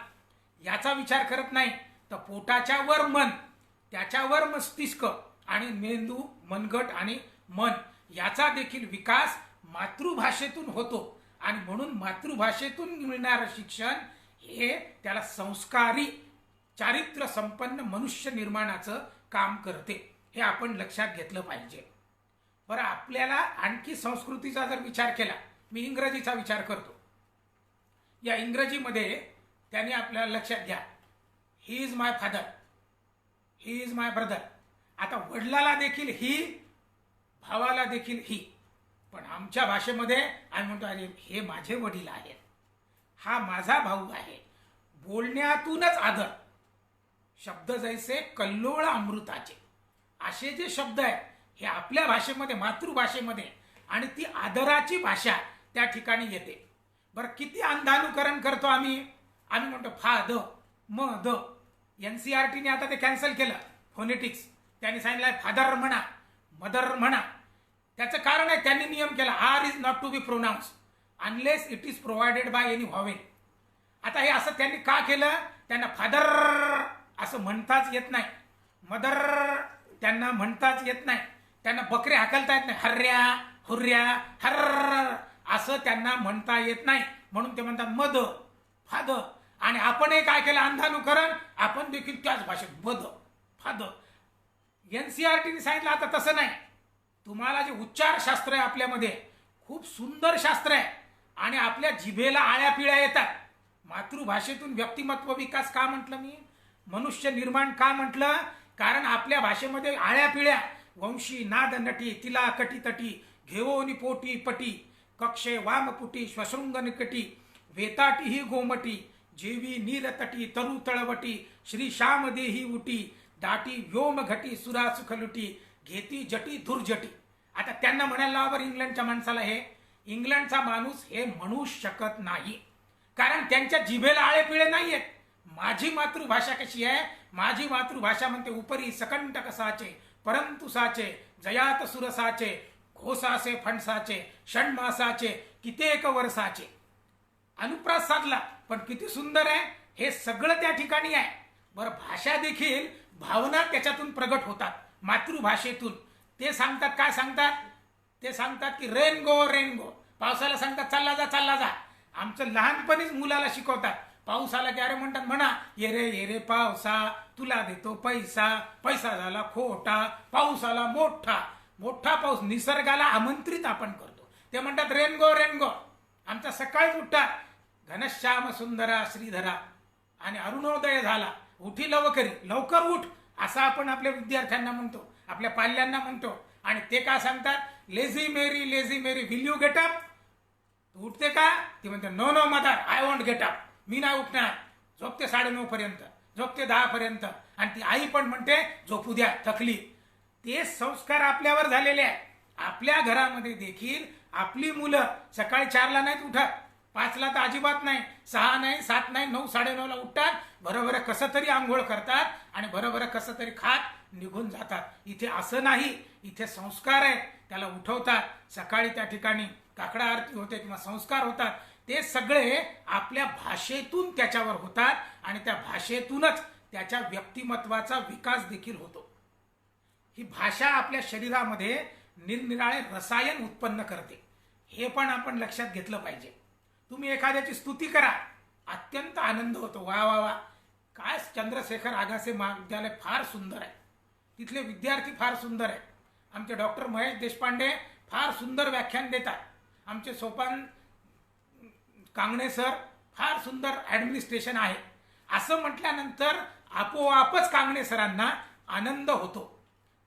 याचा विचार करत नाही, तर पोटाच्या वर मन, त्याच्यावर मस्तिष्क आणि मेंदू, मनगट आणि मन याचा देखील विकास मातृभाषेतून होतो. आणि म्हणून मातृभाषेतून मिळणारं शिक्षण हे त्याला संस्कारी, चारित्र्य संपन्न मनुष्य निर्माणाचं काम करते. हे आपण लक्षात घेतलं पाहिजे. बरं, आपल्याला आणखी संस्कृतीचा जर विचार केला, मी इंग्रजीचा विचार करतो. या इंग्रजीमध्ये त्यांनी आपल्याला लक्षात घ्या, he is my father, he is my brother. आता वडिलाला देखील ही, भावाला देखील ही. पण आमच्या भाषेमध्ये आम्ही म्हणतो, अरे हे माझे वडील आहेत, हा माझा भाऊ आहे. बोलण्यातूनच आदर. शब्द जैसे कल्लोळ अमृताचे, असे जे शब्द आहेत हे आपल्या भाषेमध्ये, मातृभाषेमध्ये, आणि ती आदराची भाषा त्या ठिकाणी येते. बरं, किती अंधानुकरण करतो आम्ही. आम्ही म्हणतो फा द, म द. NCERTने आता ते कॅन्सल केलं, फोनेटिक्स. त्यांनी सांगितलं फादर म्हणा, मदर म्हणा. त्याचं कारण आहे, त्यांनी नियम केला, R is not to be pronounce unless it is provided by any vowel. आता हे असं त्यांनी का केलं? त्यांना फादर असं म्हणताच येत नाही, मदर त्यांना म्हणताच येत नाही, त्यांना बकरे हाकलता येत नाही, हर्र्या हुर्र्या हर्र असं त्यांना म्हणता येत नाही. म्हणून ते म्हणतात मद, फाद. आणि आपणही काय केलं? अंधानुकरण. आपण देखील त्याच भाषेत बद, फाद. NCERTने सांगितलं आता तसं नाही. तुम्हाला जे उच्चार शास्त्र आहे आपल्यामध्ये, खूप सुंदर शास्त्र आहे. आणि आपल्या जिभेला आळ्या पिळ्या येतात. मातृभाषेतून व्यक्तिमत्व विकास का म्हटलं मी? मनुष्य निर्माण का म्हटलं? कारण आपल्या भाषेमध्ये आळ्या पिळ्या, वंशी, नाद, नटी, तिला कटी तटी, घेवोनी पोटी पटी, कक्षे वामपुटी, श्वशृंग निकटी, वेताटी ही गोमटी, जेवी नीरतटी, तरु तळवटी, श्री श्याम देही उटी, दाटी व्योम घटी, सुरा सुखलुटी, घेती जटी धुरजटी. आता त्यांना म्हणायला लावा इंग्लंडच्या माणसाला, हे इंग्लंडचा माणूस हे म्हणू शकत नाही, कारण त्यांच्या जिभेला आळे पिळे नाहीयेत. माझी मातृभाषा कशी आहे? माझी मातृभाषा म्हणते, उपरी सकंटक साचे, परंतु साचे, जयात सुरसाचे, घोसाचे फणसाचे, षण्मासाचे, कित्येक वर्षाचे. अनुप्रास साधला, पण किती सुंदर आहे. हे सगळं त्या ठिकाणी आहे. बरं, भाषा देखील भावना त्याच्यातून प्रगट होतात मातृभाषेतून. ते सांगतात, काय सांगतात? ते सांगतात की रेन गो रेन गो. पावसाला सांगतात चालला जा चालला जा. आमचं लहानपणीच मुलाला शिकवतात. पाऊस आला की अरे म्हणतात, म्हणा ये रे पावसा, तुला देतो पैसा, पैसा झाला खोटा, पाऊस आला मोठा, मोठा पाऊस. निसर्गाला आमंत्रित आपण करतो. ते म्हणतात रेन गो रेन गो. आमचा सकाळीच उठतात, घनश्याम सुंदरा श्रीधरा, आणि अरुणोदय झाला, उठी लवकरी, लवकर उठ, असं आपण आपल्या विद्यार्थ्यांना म्हणतो, आपल्या पाल्यांना म्हणतो. आणि ते काय सांगतात? Lazy Mary will you get up? तू उठते का? ती म्हणते no no mother, I won't get up. मी नाही उठणार. झोपते 9:30 पर्यंत, झोपते 10 पर्यंत. आणि ती आई पण म्हणते झोपू द्या, थकली. ते संस्कार आपल्यावर झालेले आहे. आपल्या घरामध्ये देखील आपली मुलं सकाळी 4ला नाहीत उठत, 5ला तर अजिबात नाही, 6 नाही, 7 नाही, 9, 9:30ला उठतात. बरोबर कसं तरी आंघोळ करतात आणि बरोबर कसं तरी खात निघून जातात. इथे असं नाही. इथे संस्कार आहेत, त्याला उठवतात. सकाळी त्या ठिकाणी काकडा आरती होते किंवा संस्कार होतात. ते सगळे आपल्या भाषेतून त्याच्यावर होतात आणि त्या भाषेतूनच त्याच्या व्यक्तिमत्वाचा विकास देखील होतो. ही भाषा आपल्या शरीरामध्ये निरनिराळे रसायन उत्पन्न करते. हे पण आपण लक्षात घेतलं पाहिजे. तुम्ही एखाद्याची स्तुती करा, अत्यंत आनंद होतो. वा वा वा, काय चंद्रशेखर आगासे महाविद्यालय फार सुंदर आहे, तिथले विद्यार्थी फार सुंदर आहेत, आमचे डॉक्टर महेश देशपांडे फार सुंदर व्याख्यान देतात. आमचे सोपान कांगणे सर फार सुंदर ॲडमिनिस्ट्रेशन आहे असं म्हटल्यानंतर आपोआपच कांगणे सरांना आनंद होतो.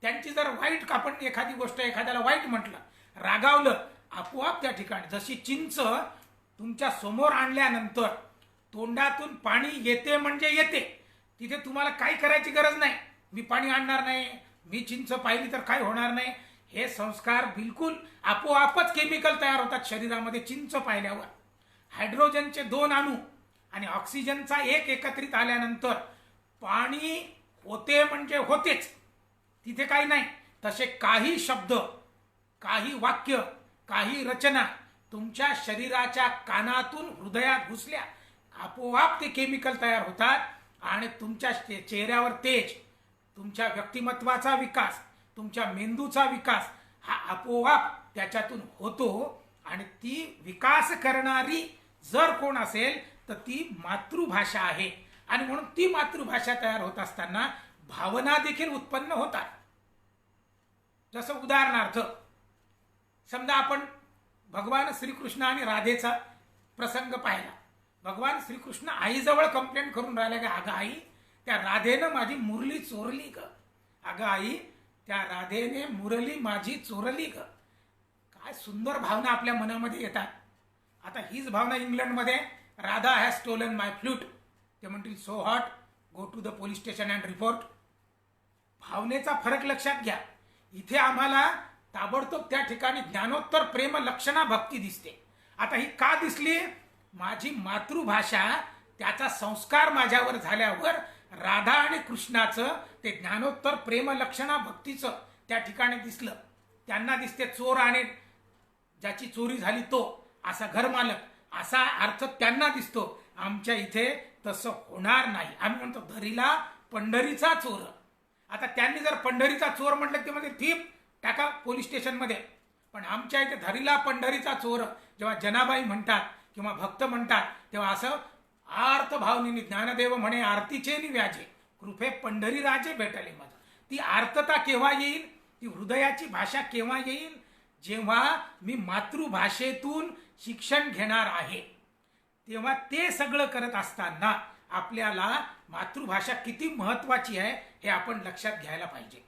त्यांची जर वाईट आपण एखादी गोष्ट एखाद्याला वाईट म्हटलं, रागावलं, आपोआप त्या ठिकाणी जशी चिंच तुमच्या समोर आणल्यानंतर तोंडातून पाणी येते म्हणजे येते. तिथे तुम्हाला काही करायची गरज नाही. मी पाणी आणणार नाही, मी चिंच पाहिली तर काय होणार नाही, हे संस्कार बिलकुल आपोआपच केमिकल तयार होतात शरीरामध्ये. चिंच पाहिल्यावर हायड्रोजनचे 2 अणू आणि ऑक्सिजनचा 1 एकत्रित आल्यानंतर पाणी होते म्हणजे होतेच, तिथे काही नाही. तसे काही शब्द, काही वाक्य, काही रचना तुमच्या शरीराच्या कानातून हृदयात घुसल्या, आपोआप ते केमिकल तयार होतात आणि तुमच्या चेहऱ्यावर तेज, तुमच्या व्यक्तिमत्वाचा विकास, तुमच्या मेंदूचा विकास हा आपोआप त्याच्यातून होतो. आणि ती विकास करणारी जर कोण असेल तर ती मातृभाषा आहे. आणि म्हणून ती मातृभाषा तयार होत असताना भावना देखील उत्पन्न होतात. जसं उदाहरणार्थ समजा आपण भगवान श्रीकृष्ण आणि राधेचा प्रसंग पाहिला. भगवान श्रीकृष्ण आईजवळ कंप्लेंट करून राहिले का, अगं आई, त्या राधेनं माझी मुरली चोरली ग, अगं आई, त्या राधेने मुरली माझी चोरली ग. काय सुंदर भावना आपल्या मनामध्ये येतात. आता हीच भावना इंग्लंडमध्ये Radha has stolen my flute, ते म्हणतील so what, go to the police station and report. भावनेचा फरक लक्षात घ्या. इथे आम्हाला ताबडतोब त्या ठिकाणी ज्ञानोत्तर प्रेम लक्षणा भक्ती दिसते. आता ही का दिसली? माझी मातृभाषा, त्याचा संस्कार माझ्यावर झाल्यावर राधा आणि कृष्णाचं ते ज्ञानोत्तर प्रेम लक्षणा भक्तीचं त्या ठिकाणी दिसलं. त्यांना दिसते चोर आणि ज्याची चोरी झाली तो असा घरमालक, असा अर्थ त्यांना दिसतो. आमच्या इथे तसं होणार नाही. आम्ही म्हणतो धरीला पंढरीचा चोर. आता त्यांनी जर पंढरीचा चोर म्हटलं ते म्हणजे थीप टाका पोलीस स्टेशनमध्ये. पण आमच्या इथे धरीला पंढरीचा चोर जेव्हा जनाबाई म्हणतात किंवा भक्त म्हणतात तेव्हा असं आर्त भावनेने, ज्ञानदेव म्हणे आरतीचे व्याजे, कृपे पंढरी राजे भेटले मज. ती आर्तता केव्हा येईल, ती हृदयाची भाषा केव्हा येईल, जेव्हा मी मातृभाषेतून शिक्षण घेणार आहे. तेव्हा ते सगळं करत असताना आपल्याला मातृभाषा किती महत्वाची आहे हे आपण लक्षात घ्यायला पाहिजे.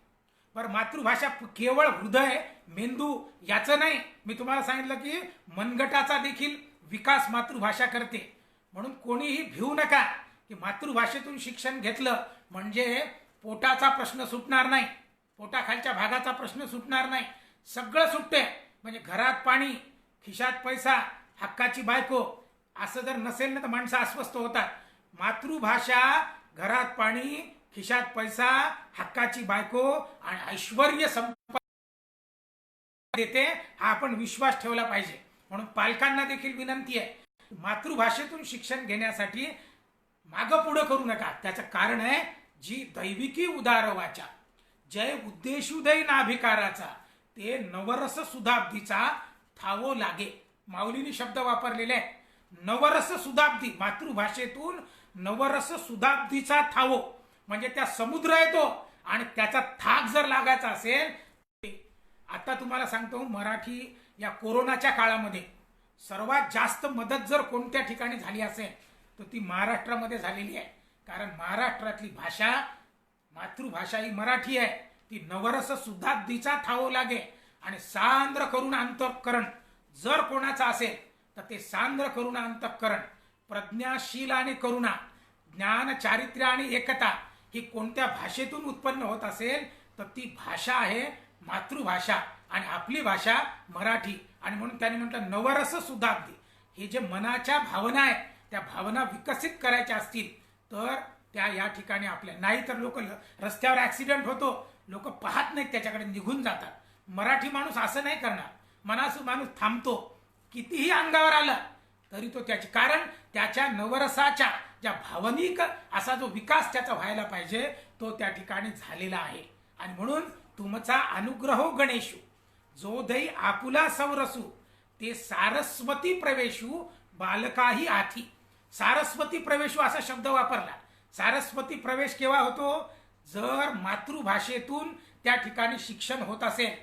बरं, मातृभाषा केवळ हृदय मेंदू याचं नाही. मी तुम्हाला सांगितलं की मनगटाचा देखील विकास मातृभाषा करते. म्हणून कोणीही भिवू नका की मातृभाषेतून शिक्षण घेतलं म्हणजे पोटाचा प्रश्न सुटणार नाही, पोटाखालच्या भागाचा प्रश्न सुटणार नाही, सगळं सुटते. म्हणजे घरात पाणी, खिशात पैसा, हक्काची बायको असं जर नसेल ना तर माणसं अस्वस्थ होतात. मातृभाषा घरात पाणी, खिशात पैसा, हक्काची बायको आणि ऐश्वर्य संपत्ती देते, हा आपण विश्वास ठेवला पाहिजे. म्हणून पालकांना देखील विनंती आहे, मातृभाषेतून शिक्षण घेण्यासाठी मागं पुढं करू नका. त्याचं कारण आहे जी दैविकी उदार वाचा, जय उद्देशुदय नाभिकाराचा, ते नवरस सुधाब्दीचा थावो लागे. माऊलीने शब्द वापरलेले आहे, नवरस सुधाब्दी, मातृभाषेतून नवरस सुधाब्दीचा थावो. म्हणजे त्या समुद्र येतो आणि त्याचा थाक जर लागायचा असेल. आता तुम्हाला सांगतो, मराठी या कोरोनाच्या काळामध्ये सर्वात जास्त मदत जर कोणत्या ठिकाणी झाली असेल तर ती महाराष्ट्रामध्ये झालेली आहे. कारण महाराष्ट्रातली भाषा, मातृभाषा ही मराठी आहे. ती नवरस सुधाब्दीचा थावो लागे. आणि सांद्र करुणा अंतःकरण जर कोणाचा असेल तर ते सांद्र करुणा अंतःकरण, प्रज्ञाशील आणि करुणा, ज्ञान, चारित्र्य आणि एकता ही कोणत्या भाषेतून उत्पन्न होत असेल तर ती भाषा आहे मातृभाषा. आणि आपली भाषा मराठी. आणि म्हणून त्यांनी म्हटलं नवरस सुधाब्दी. हे जे मनाच्या भावना आहेत त्या भावना विकसित करायच्या असतील तर त्या या ठिकाणी आपल्या, नाही तर लोक रस्त्यावर ऍक्सिडेंट होतो, लोक पाहत नाहीत, त्याच्याकडे निघून जातात. मराठी माणूस असं नाही करणार. माणूस थांबतो, कितीही अंगावर आलं तरी तो त्याची, कारण त्याच्या नवरसाच्या ज्या भावनिक असा जो विकास त्याचा व्हायला पाहिजे तो त्या ठिकाणी झालेला आहे. आणि म्हणून तुमचा अनुग्रहो गणेशू, जो दै आपुला सवरसू, ते सारस्वती प्रवेशू बालकाही आथी. सारस्वती प्रवेशू असा शब्द वापरला. सारस्वती प्रवेश केव्हा होतो? जर मातृभाषेतून त्या ठिकाणी शिक्षण होत असेल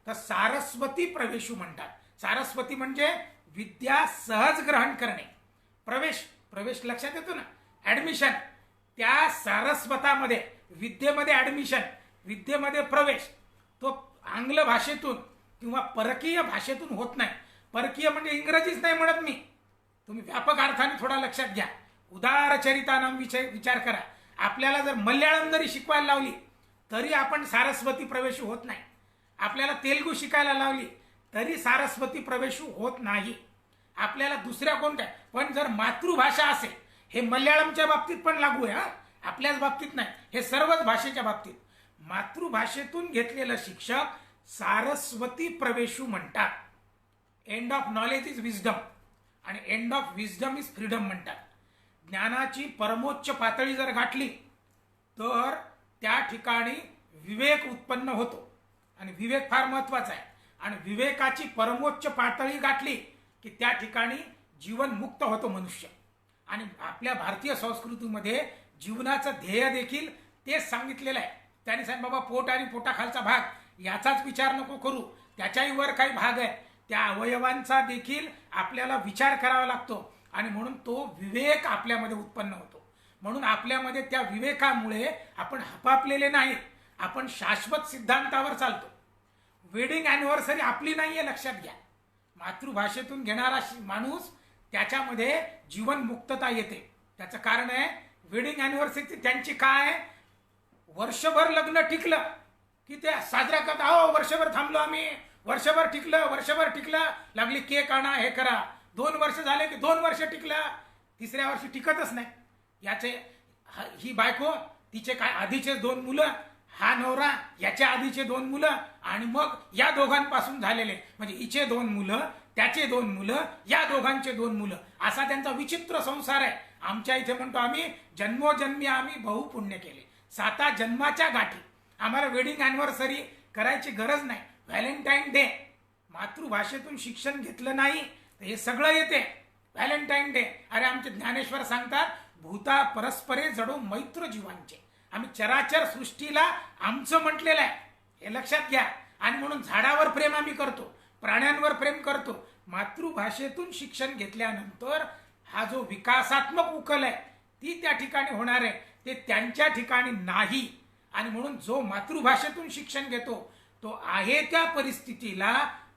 तर सारस्वती प्रवेशू म्हणतात. सारस्वती म्हणजे विद्या सहज ग्रहण करणे. प्रवेश, प्रवेश लक्षात येतो ना, ऍडमिशन. त्या सारस्वतामध्ये, विद्येमध्ये ऍडमिशन, विद्येमध्ये प्रवेश, तो आंग्ल भाषेतून किंवा परकीय भाषेतून होत नाही. परकीय म्हणजे इंग्रजीच नाही म्हणत मी, तुम्ही व्यापक अर्थाने थोडा लक्षात घ्या. उदारचरितानाम विचार करा. आपल्याला जर मल्याळम जरी शिकवायला लावली तरी आपण सारस्वती प्रवेशू होत नाही. आपल्याला तेलुगू शिकायला लावली तरी सारस्वती प्रवेशू होत नाही. आपल्याला दुसऱ्या कोणत्या, पण जर मातृभाषा असेल, हे मल्याळमच्या बाबतीत पण लागू आहे, आपल्याच बाबतीत नाही, हे सर्वच भाषेच्या बाबतीत, मातृभाषेतून घेतलेलं शिक्षक सारस्वती प्रवेशू म्हणतात. End of knowledge is wisdom आणि end of wisdom is freedom म्हणतात. ज्ञानाची परमोच्च पातळी जर गाठली तर त्या ठिकाणी विवेक उत्पन्न होतो आणि विवेक फार महत्वाचा आहे. आणि विवेकाची परमोच्च पातळी गाठली की त्या ठिकाणी जीवन मुक्त होतो मनुष्य. आणि आपल्या भारतीय संस्कृतीमध्ये जीवनाचं ध्येय देखील तेच सांगितलेलं आहे. त्याने सांगितलं, बाबा पोट आणि पोटाखालचा भाग याचाच विचार नको करू, त्याच्याही वर काही भाग आहे, त्या अवयवांचा देखील आपल्याला विचार करावा लागतो. आणि म्हणून तो विवेक आपल्यामध्ये उत्पन्न होतो. म्हणून आपल्यामध्ये त्या विवेकामुळे आपण हपापलेले नाही, आपण शाश्वत सिद्धांतावर चालतो. वेडिंग अॅनिव्हर्सरी आपली नाहीये, लक्षात घ्या. मातृभाषेतून घेणारा माणूस त्याच्यामध्ये जीवन मुक्तता येते. त्याचं कारण आहे वेडिंग अॅनिव्हर्सरी त्यांची काय, वर्षभर लग्न टिकलं की ते साजरा करत, अहो वर्षभर थांबलो आम्ही, वर्षभर टिकलं, लागली केक आणा, हे करा. 2 वर्ष झाले की 2 वर्ष टिकलं, 3ऱ्या वर्षी टिकतच नाही. याचे ही बायको, तिचे काय आधीचे 2 मुलं, हा नवरा, याच्या आधीचे 2 मुलं, आणि मग या दोघांपासून झालेले, म्हणजे हिचे 2 मुलं, त्याचे 2 मुलं, या दोघांचे 2 मुलं, असा त्यांचा विचित्र संसार आहे. आमच्या इथे म्हणतो आम्ही, जन्मोजन्मी आम्ही बहुपुण्य केले, 7 जन्माच्या गाठी. आम्हाला वेडिंग अॅनिव्हर्सरी करायची गरज नाही. व्हॅलेंटाईन डे, मातृभाषेतून शिक्षण घेतलं नाही तर हे सगळं येते. व्हॅलेंटाईन डे, अरे आमचे ज्ञानेश्वर सांगतात, भूता परस्परे जडो मैत्र जीवांचे. आम्ही चराचर सृष्टीला आमचं म्हटलेलं आहे, हे लक्षात घ्या. आणि म्हणून झाडावर प्रेम आम्ही करतो, प्राण्यांवर प्रेम करतो. मातृभाषेतून शिक्षण घेतल्यानंतर हा जो विकासात्मक उकल आहे ती त्या ठिकाणी होणार आहे, ते त्यांच्या ठिकाणी नाही. आणि म्हणून जो मातृभाषेतून शिक्षण घेतो तो आहे त्या परिस्थितीला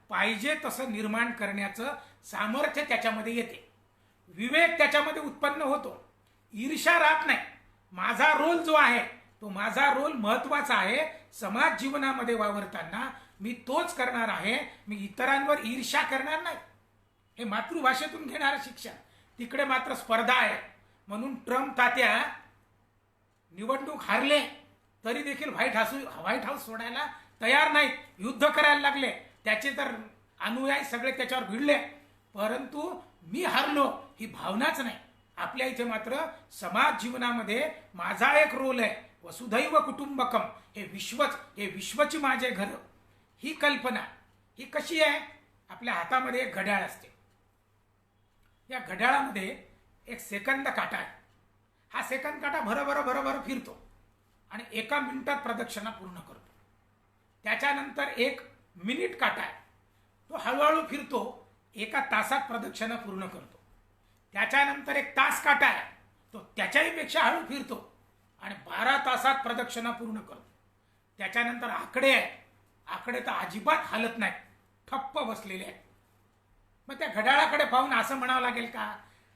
पाहिजे तसं निर्माण करण्याचं सामर्थ्य त्याच्यामध्ये येते. विवेक त्याच्यामध्ये उत्पन्न होतो. ईर्ष्या राहत नाही. माझा रोल जो आहे तो माझा रोल महत्वाचा आहे. समाज जीवनामध्ये वावरताना मी तोच करणार आहे, मी इतरांवर ईर्ष्या करणार नाही. हे मातृभाषेतून घेणारं शिक्षण. तिकडे मात्र स्पर्धा आहे. म्हणून ट्रम्प तात्या निवडणूक हारले तरी देखील व्हाईट हाऊस सोडायला तयार नाहीत, युद्ध करायला लागले. त्याचे तर अनुयायी सगळे त्याच्यावर भिडले. परंतु मी हारलो ही भावनाच नाही. आपल्या इथे मात्र समाज जीवनामध्ये माझा एक रोल आहे, वसुधैव कुटुंबकम, हे विश्वची माझे घर, ही कल्पना ही कशी आहे. आपल्या हातामध्ये एक घड्याळ असते, या घड्याळामध्ये एक सेकंद काटा आहे. हा सेकंद काटा भरभर फिरतो आणि 1 मिनिटात प्रदक्षिणा पूर्ण करतो. त्याच्यानंतर 1 मिनिट काटा आहे, तो हळूहळू फिरतो, 1 तासात प्रदक्षिणा पूर्ण करतो. त्याच्यानंतर 1 तास काटा आहे, तो त्याच्याही पेक्षा हळू फिरतो आणि 12 तासात प्रदक्षिणा पूर्ण करतो. त्याच्यानंतर आकडे आहे, आकडे तर अजिबात हालत नाही, ठप्प बसलेले आहेत. मग त्या घड्याळाकडे पाहून असं म्हणावं लागेल का,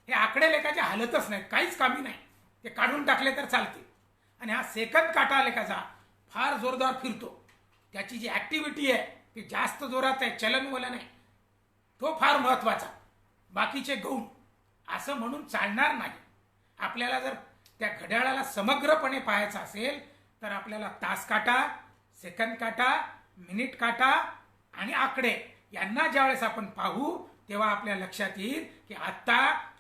हे आकडे लेखाचे हालतच नाहीत, काहीच कामी नाही, ते काढून टाकले तर चालते. आणि हा सेकंद काटा लेखाचा फार जोरदार फिरतो. त्याची जी ऍक्टिव्हिटी आहे ती जास्त जोरात आहे, चलनवलन आहे, तो फार महत्वाचा, बाकीचे गौण असं म्हणून चालणार नाही. आपल्याला जर त्या घड्याळाला समग्रपणे पाहायचं असेल तर आपल्याला तास काटा, सेकंद काटा, मिनिट काटा आणि आकडे यांना ज्यावेळेस आपण पाहू तेव्हा आपल्या लक्षात येईल की आता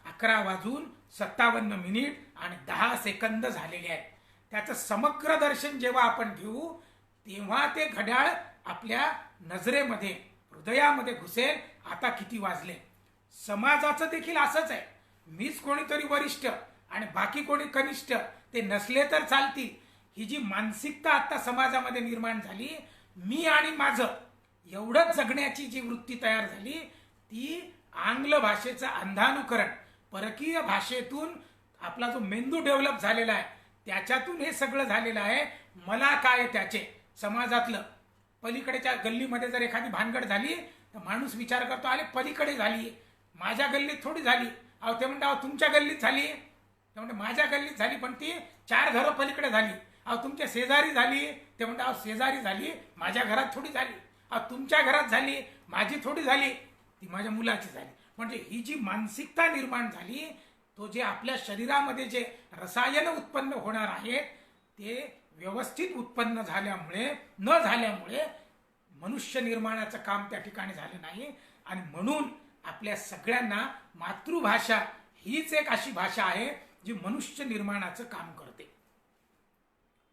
11:57 आणि 10 सेकंद झालेले आहेत. त्याचं समग्र दर्शन जेव्हा आपण घेऊ तेव्हा ते घड्याळ आपल्या नजरेमध्ये, हृदयामध्ये घुसेल. आता किती वाजले. समाजाचं देखील असंच आहे. मीच कोणीतरी वरिष्ठ आणि बाकी कोणी कनिष्ठ, ते नसले तर चालतील, ही जी मानसिकता आता समाजामध्ये निर्माण झाली, मी आणि माझं एवढंच जगण्याची जी वृत्ती तयार झाली ती आंग्ल भाषेचं अंधानुकरण, परकीय भाषेतून आपला जो मेंदू डेव्हलप झालेला आहे त्याच्यातून हे सगळं झालेलं आहे. मला काय त्याचे समाजातलं पलीकडेच्या गल्लीमध्ये जर एखादी भानगड झाली तर माणूस विचार करतो अरे पलीकडे झाली, माझ्या गल्लीत थोडी झाली. अहो ते म्हणते अहो तुमच्या गल्लीत झाली, ते म्हणते माझ्या गल्लीत झाली पण ती 4 घरं पलीकडे झाली. अहो तुमच्या शेजारी झाली, ते म्हणते अहो शेजारी झाली, माझ्या घरात थोडी झाली. अहो तुमच्या घरात झाली, माझी थोडी झाली, ती माझ्या मुलाची झाली. म्हणजे ही जी मानसिकता निर्माण झाली, तो जे आपल्या शरीरामध्ये जे रसायन उत्पन्न होणार आहेत ते व्यवस्थित उत्पन्न न झाल्यामुळे मनुष्य निर्माणाचं काम त्या ठिकाणी झालं नाही. आणि म्हणून आपल्या सगळ्यांना मातृभाषा हीच एक अशी भाषा आहे जी मनुष्य निर्माणाचं काम करते.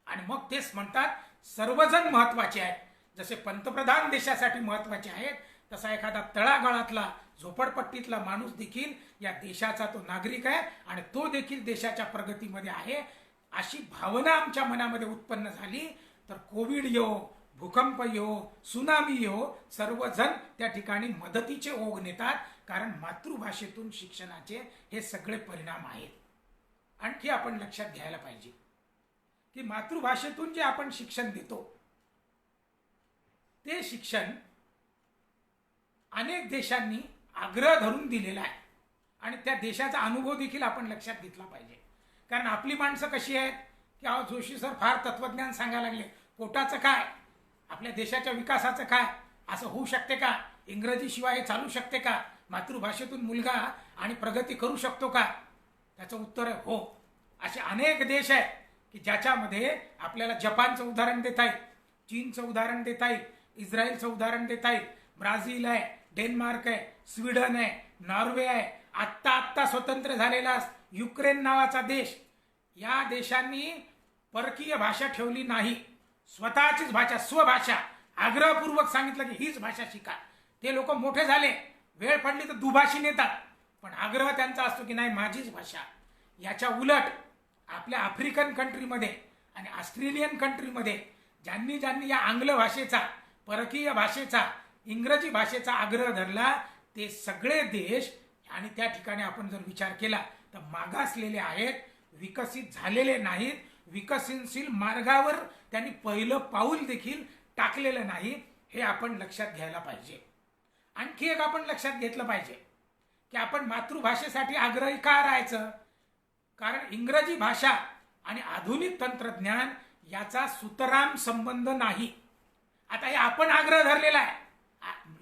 आणि मग तेच म्हणतात सर्वजण महत्वाचे आहेत. जसे पंतप्रधान देशासाठी महत्वाचे आहेत तसा एखादा तळागाळातला झोपडपट्टीतला माणूस देखील या देशाचा तो नागरिक आहे आणि तो देखील देशाच्या प्रगतीमध्ये आहे. अशी भावना आमच्या मनामध्ये उत्पन्न झाली तर कोविड येवो, भूकंप येवो, सुनामी येवो, सर्वजण त्या ठिकाणी मदतीचे ओघ नेतात. कारण मातृभाषेतून शिक्षणाचे हे सगळे परिणाम आहेत. आणखी आपण लक्षात घ्यायला पाहिजे की मातृभाषेतून जे आपण शिक्षण देतो ते शिक्षण अनेक देशांनी आग्रह धरून दिलेला आहे आणि त्या देशाचा अनुभव देखील आपण लक्षात घेतला पाहिजे. कारण आपली माणसं कशी आहेत की अहो जोशी सर फार तत्वज्ञान सांगायला लागले, पोटाचं काय, आपल्या देशाच्या विकासाचं काय, असं होऊ शकते का, इंग्रजी शिवाय हे चालू शकते का, मातृभाषेतून मुलगा आणि प्रगती करू शकतो का? त्याचं उत्तर आहे हो. असे अनेक देश आहेत की ज्याच्यामध्ये आपल्याला जपानचं उदाहरण देता येईल, चीनचं उदाहरण देता येईल, इस्रायलचं उदाहरण देता येईल, ब्राझील आहे, डेन्मार्क आहे, स्वीडन आहे, नॉर्वे आहे, आत्ता स्वतंत्र झालेला युक्रेन नावाचा देश. या देशांनी परकीय भाषा ठेवली नाही, स्वतःचीच भाषा, स्वभाषा आग्रहपूर्वक सांगितलं की हीच भाषा शिका. ते लोक मोठे झाले, वेळ पडली तर दुभाषी नेतात, पण आग्रह त्यांचा असतो की नाही माझीच भाषा. याच्या उलट आपल्या आफ्रिकन कंट्रीमध्ये आणि ऑस्ट्रेलियन कंट्रीमध्ये ज्यांनी या आंग्ल भाषेचा, परकीय भाषेचा, इंग्रजी भाषेचा आग्रह धरला ते सगळे देश आणि त्या ठिकाणी आपण जर विचार केला तर मागासलेले आहेत, विकसित झालेले नाहीत, विकसनशील मार्गावर त्यांनी पहिलं पाऊल देखील टाकलेलं नाही. हे आपण लक्षात घ्यायला पाहिजे. आणखी एक आपण लक्षात घेतलं पाहिजे की आपण मातृभाषेसाठी आग्रही का राहायचं. कारण इंग्रजी भाषा आणि आधुनिक तंत्रज्ञान याचा सुतराम संबंध नाही. आता हे आपण आग्रह धरलेला आहे.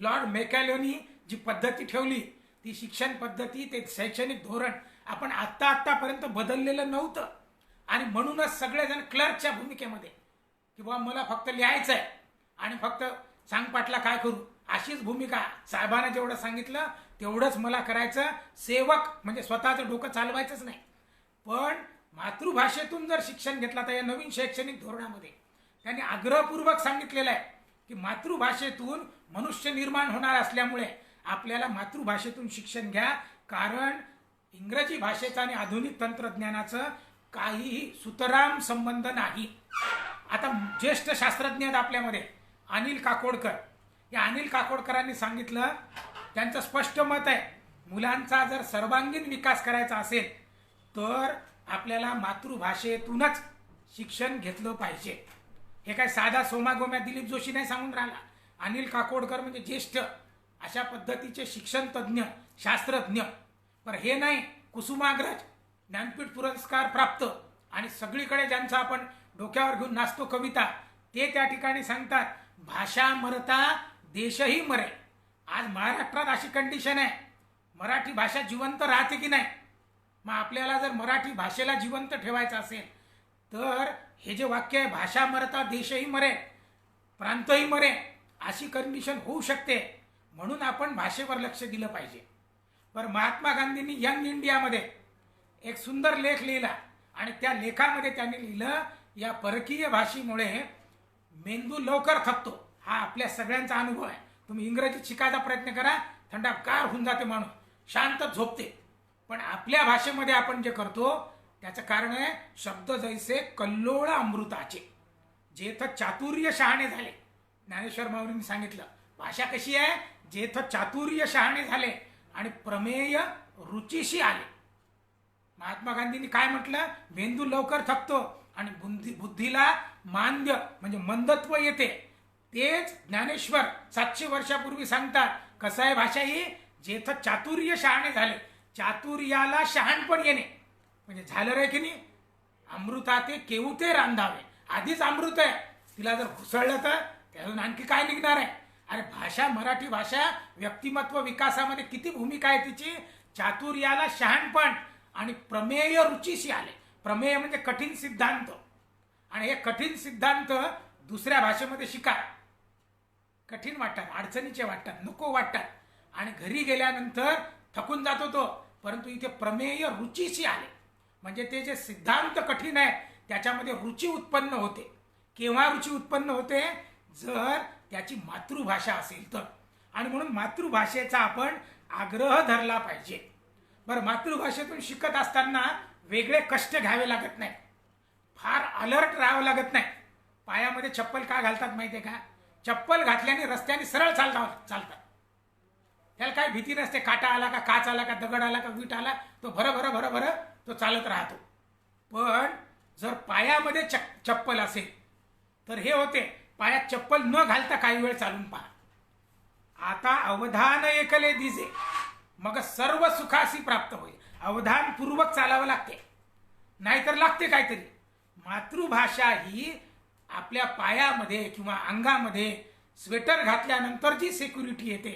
लॉर्ड मेकॅलोनी जी पद्धती ठेवली ती शिक्षण पद्धती, ते शैक्षणिक धोरण आपण आत्तापर्यंत बदललेलं नव्हतं. आणि म्हणूनच सगळेजण क्लर्कच्या भूमिकेमध्ये की बाबा मला फक्त लिहायचं आहे आणि फक्त सांग पाटला काय करू, अशीच भूमिका, साहेबांना जेवढं सांगितलं तेवढंच मला करायचं, सेवक म्हणजे स्वतःचं डोकं चालवायचंच नाही. पण मातृभाषेतून जर शिक्षण घेतला तर या नवीन शैक्षणिक धोरणामध्ये त्यांनी आग्रहपूर्वक सांगितलेलं आहे की मातृभाषेतून मनुष्य निर्माण होणार असल्यामुळे आपल्याला मातृभाषेतून शिक्षण घ्या. कारण इंग्रजी भाषेचा आणि आधुनिक तंत्रज्ञानाचं काहीही सुतराम संबंध नाही. आता ज्येष्ठ शास्त्रज्ञ आहेत आपल्यामध्ये अनिल काकोडकर. या अनिल काकोडकरांनी सांगितलं, त्यांचं स्पष्ट मत आहे मुलांचा जर सर्वांगीण विकास करायचा असेल तर आपल्याला मातृभाषेतूनच शिक्षण घेतलं पाहिजे. हे काय साधा सोमागोम्या दिलीप जोशी नाही सांगून राहिला. अनिल काकोडकर म्हणजे ज्येष्ठ अशा पद्धतीचे शिक्षण तज्ज्ञ, शास्त्रज्ञ. पण हे नाही कुसुमाग्रज, ज्ञानपीठ पुरस्कार प्राप्त आणि सगळीकडे ज्यांचा आपण डोक्यावर घेऊन नाचतो कविता, ते त्या ठिकाणी सांगतात भाषा मरता देशही मरे. आज महाराष्ट्रात अशी कंडिशन आहे, मराठी भाषा जिवंत राहते की नाही. मग आपल्याला जर मराठी भाषेला जिवंत ठेवायचं असेल तर हे जे वाक्य आहे भाषा मरता देशही मरे, प्रांतही मरे, अशी कंडिशन होऊ शकते. म्हणून आपण भाषेवर लक्ष दिलं पाहिजे. पण महात्मा गांधींनी यंग इंडियामध्ये एक सुंदर लेख लिहिला आणि त्या लेखामध्ये त्यांनी लिहिलं या परकीय भाषेमुळे मेंदू लवकर थकतो. हा आपल्या सगळ्यांचा अनुभव आहे. तुम्ही इंग्रजीत शिकायचा प्रयत्न करा, थंडागार होऊन जाते माणूस, शांत झोपते. पण आपल्या भाषेमध्ये आपण जे करतो त्याचं कारण आहे शब्द जैसे कल्लोळ अमृताचे, जेथ चातुर्य शहाणे झाले. ज्ञानेश्वर माऊलींनी सांगितलं भाषा कशी आहे, जेथ चातुर्य शहाणे झाले आणि प्रमेय रुचीशी आले. महात्मा गांधींनी काय म्हटलं, मेंदू लवकर थकतो आणि बुद्धीला मांद्य म्हणजे मंदत्व येते. तेच ज्ञानेश्वर 700 वर्षापूर्वी सांगतात. कसं आहे भाषा ही, जेथ चातुर्य शहाणे झाले, चातुर्याला शहाणपण येणे म्हणजे झालं रे की नाही. अमृता ते केवते रांधावे, आधीच अमृत आहे, तिला जर घुसळलं तर त्यातून आणखी काय निघणार आहे. अरे भाषा, मराठी भाषा व्यक्तिमत्व विकासामध्ये किती भूमिका आहे तिची. चातुर्याला शहाणपण आणि प्रमेय रुचीशी आले. प्रमेय म्हणजे कठीण सिद्धांत, आणि हे कठीण सिद्धांत दुसऱ्या भाषेमध्ये शिका. कठीण वाटतात, अडचणीचे वाटतात, नको वाटतात, आणि घरी गेल्यानंतर थकून जातो तो. परंतु इथे प्रमेय रुचीशी आले म्हणजे ते जे सिद्धांत कठीण आहे त्याच्यामध्ये रुची उत्पन्न होते. केव्हा रुची उत्पन्न होते, जर त्याची मातृभाषा असेल तर. आणि म्हणून मातृभाषेचा आपण आग्रह धरला पाहिजे. बरं, मातृभाषेतून शिकत असताना वेगळे कष्ट घ्यावे लागत नाही, फार अलर्ट राहावं लागत नाही. पायामध्ये चप्पल का घालतात माहिती आहे का, चप्पल घातल्याने रस्त्याने सरळ चालतात. त्याला काय भीती नसते, काटा आला का, काच आला का, दगड आला का, वीट आला, तो भर तो चालत राहतो. पण जर पायामध्ये चप्पल असेल तर हे होते, पायात चप्पल न घालता काही वेळ चालून पहा. आता अवधान एकले दिजे मग सर्व सुखासी प्राप्त होईल. अवधानपूर्वक चालावं लागते, नाहीतर लागते काहीतरी. मातृभाषा ही आपल्या पायामध्ये किंवा अंगामध्ये स्वेटर घातल्यानंतर जी सिक्युरिटी येते,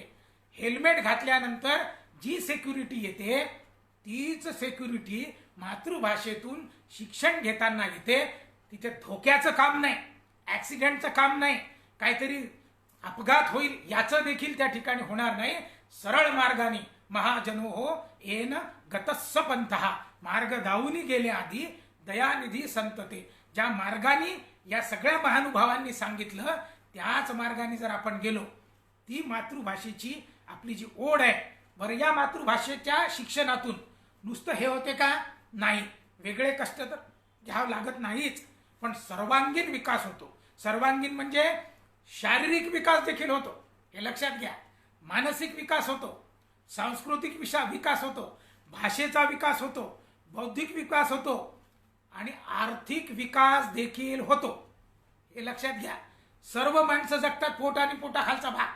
हेल्मेट घातल्यानंतर जी सिक्युरिटी येते, तीच सिक्युरिटी मातृभाषेतून शिक्षण घेताना येते. तिथे धोक्याचं काम नाही, ॲक्सिडेंटचं काम नाही, काहीतरी अपघात होईल याचं देखील त्या ठिकाणी होणार नाही. सरळ मार्गाने महाजनो हो येन गतस्स पंथहा, मार्ग दावूनी गेले आधी दयानिधी संतते. ज्या मार्गाने या सगळ्या महानुभावांनी सांगितलं त्याच मार्गाने जर आपण गेलो, ती मातृभाषेची आपली जी ओढ आहे. बरं, या मातृभाषेच्या शिक्षणातून नुसतं हे होते का, नाही, वेगळे कष्ट तर घ्यावं लागत नाहीच, पण सर्वांगीण विकास होतो. सर्वांगीण म्हणजे शारीरिक विकास देखील होतो, हे लक्षात घ्या. मानसिक विकास होतो, सांस्कृतिक विकास होतो, भाषेचा विकास होतो, बौद्धिक विकास होतो आणि आर्थिक विकास देखील होतो, हे लक्षात घ्या. सर्व माणसं जगतात पोट आणि पोटाखालचा भाग,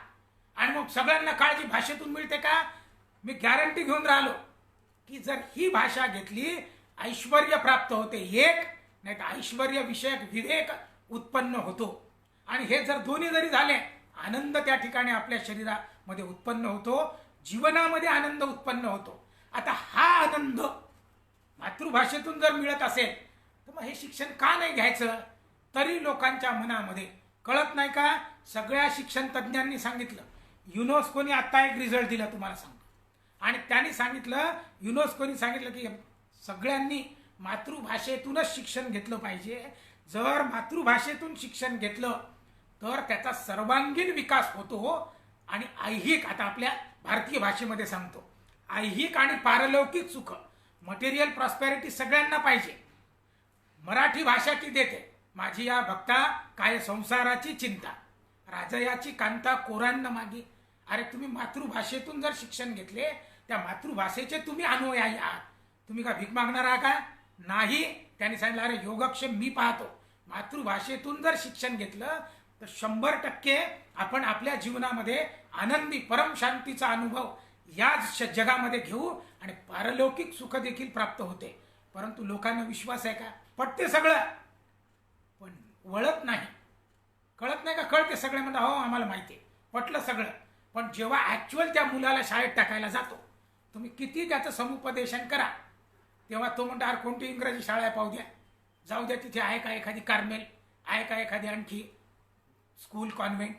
आणि मग सगळ्यांना काळजी भाषेतून मिळते का. मी गॅरंटी घेऊन राहिलो की जर ही भाषा घेतली, ऐश्वर्य प्राप्त होते एक, नाही तर ऐश्वर्य विषयक विवेक उत्पन्न होतो. आणि हे जर दोन्ही जरी झाले, आनंद त्या ठिकाणी आपल्या शरीरामध्ये उत्पन्न होतो, जीवनामध्ये आनंद उत्पन्न होतो. आता हा आनंद मातृभाषेतून जर मिळत असेल तर मग हे शिक्षण का नाही घ्यायचं. तरी लोकांच्या मनामध्ये कळत नाही का. सगळ्या शिक्षण तज्ज्ञांनी सांगितलं, युनेस्कोनी आत्ता एक रिझल्ट दिला तुम्हाला सांगतो, आणि त्यांनी सांगितलं, युनेस्कोनी सांगितलं की सगळ्यांनी मातृभाषेतूनच शिक्षण घेतलं पाहिजे. जर मातृभाषेतून शिक्षण घेतलं तर त्याचा सर्वांगीण विकास होतो. आणि ऐहिक, आता आपल्या भारतीय भाषेमध्ये सांगतो, ऐहिक आणि पारलौकिक सुख, मटेरियल प्रॉस्पेरिटी सगळ्यांना पाहिजे. मराठी भाषा ती देते, माझी या भक्ता काय संसाराची चिंता, राजयाची कांता कोरांना मागे. अरे तुम्ही मातृभाषेतून जर शिक्षण घेतले, त्या मातृभाषेचे तुम्ही अनुयायी आहात. तुम्ही का भीक मागणार आहात का, नाही. त्यांनी सांगितलं, अरे योगक्षेम मी पाहतो. मातृभाषेतून जर शिक्षण घेतलं तर 100% आपण आपल्या जीवनामध्ये आनंदी परम शांतीचा अनुभव याच जगामध्ये घेऊ आणि पारलौकिक सुख देखील प्राप्त होते. परंतु लोकांना विश्वास आहे का, पटते सगळं पण वळत नाही. कळत नाही का, कळते सगळे म्हणतात हो आम्हाला माहिती आहे, पटलं सगळं. पण जेव्हा ॲक्च्युअल त्या मुलाला शाळेत टाकायला जातो, तुम्ही किती त्याचं समुपदेशन करा, तेव्हा तो म्हणतो अरे कोणती इंग्रजी शाळा आहे पाहू द्या, जाऊ द्या, तिथे आहे का एखादी कार्मेल, आहे का एखादी आणखी स्कूल कॉन्व्हेंट.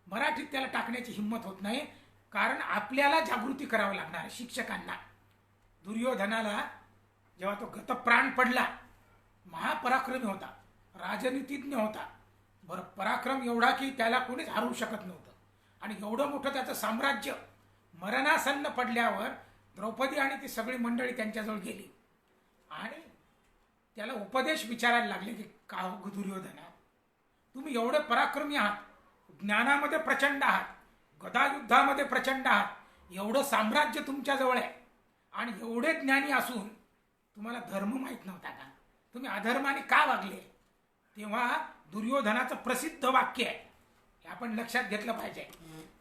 मराठीत त्याला टाकण्याची हिंमत होत नाही, कारण आपल्याला जागृती करावं लागणार आहे शिक्षकांना. दुर्योधनाला जेव्हा तो गतप्राण पडला, महापराक्रमी होता, राजनीतिज्ञ होता. बरं, पराक्रम एवढा की त्याला कोणीच हरवू शकत नव्हतं, आणि एवढं मोठं त्याचं साम्राज्य मरणासन्न पडल्यावर द्रौपदी आणि ती सगळी मंडळी त्यांच्याजवळ गेली आणि त्याला उपदेश विचारायला लागले की का हो दुर्योधना, तुम्ही एवढे पराक्रमी आहात, ज्ञानामध्ये प्रचंड आहात, गदायुद्धामध्ये प्रचंड आहात, एवढं साम्राज्य तुमच्याजवळ आहे आणि एवढे ज्ञानी असून तुम्हाला धर्म माहीत नव्हता का? तुम्ही अधर्माने का वागले? तेव्हा दुर्योधनाचं प्रसिद्ध वाक्य आहे, हे आपण लक्षात घेतलं पाहिजे.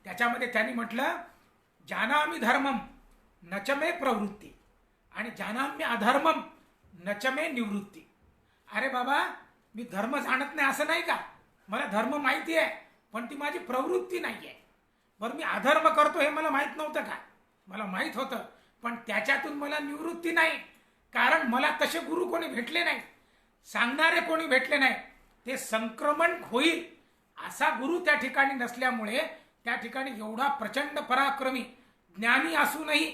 त्याच्यामध्ये त्यांनी म्हटलं, जानामि धर्मम नच मे प्रवृत्ती आणि जानाम्य अधर्मम नच मे निवृत्ती. अरे बाबा, मी धर्म जाणत नाही असं नाही का? मला धर्म माहिती आहे, पण ती माझी प्रवृत्ती नाही आहे. बरं, मी अधर्म करतो हे मला माहीत नव्हतं का? मला माहीत होतं, पण त्याच्यातून मला निवृत्ती नाही. कारण मला तसे गुरु कोणी भेटले नाही, सांगणारे कोणी भेटले नाही. ते संक्रमण होईल असा गुरु त्या ठिकाणी नसल्यामुळे त्या ठिकाणी एवढा प्रचंड पराक्रमी ज्ञानी असूनही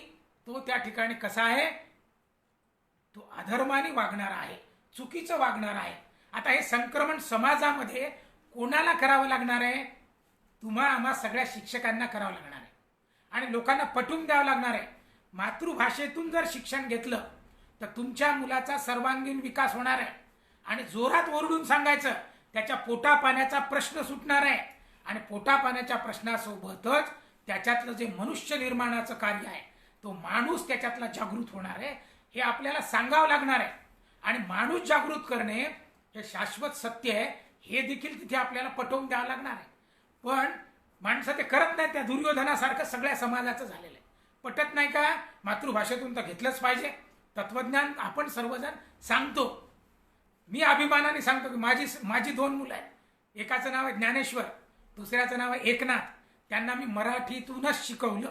तो त्या ठिकाणी कसा आहे? तो अधर्माने वागणारा आहे, चुकीचं वागणार आहे. आता हे संक्रमण समाजामध्ये कोणाला करावं लागणार आहे? आम्हा सगळ्या शिक्षकांना करावं लागणार आहे आणि लोकांना पटवून द्यावं लागणार आहे. मातृभाषेतून जर शिक्षण घेतलं तर तुमच्या मुलाचा सर्वांगीण विकास होणार आहे आणि जोरात ओरडून सांगायचं, त्याच्या पोटापाण्याचा प्रश्न सुटणार आहे आणि पोटापाण्याच्या प्रश्नासोबतच त्याच्यातलं जे मनुष्य निर्माणाचं कार्य आहे, तो माणूस त्याच्यातला जागृत होणार आहे. हे आपल्याला सांगावं लागणार आहे आणि माणूस जागृत करणे हे शाश्वत सत्य आहे, हे देखील तिथे आपल्याला पटवून द्यावं लागणार आहे. पण माणसं ते करत नाही. त्या दुर्योधनासारखं सगळ्या समाजाचं झालेलं आहे. पटत नाही का? मातृभाषेतून तर घेतलंच पाहिजे. तत्वज्ञान आपण सर्वजण सांगतो. मी अभिमानाने सांगतो की माझी 2 मुलं आहेत. एकाचं नाव आहे ज्ञानेश्वर, दुसऱ्याचं नाव आहे एकनाथ. त्यांना मी मराठीतूनच शिकवलं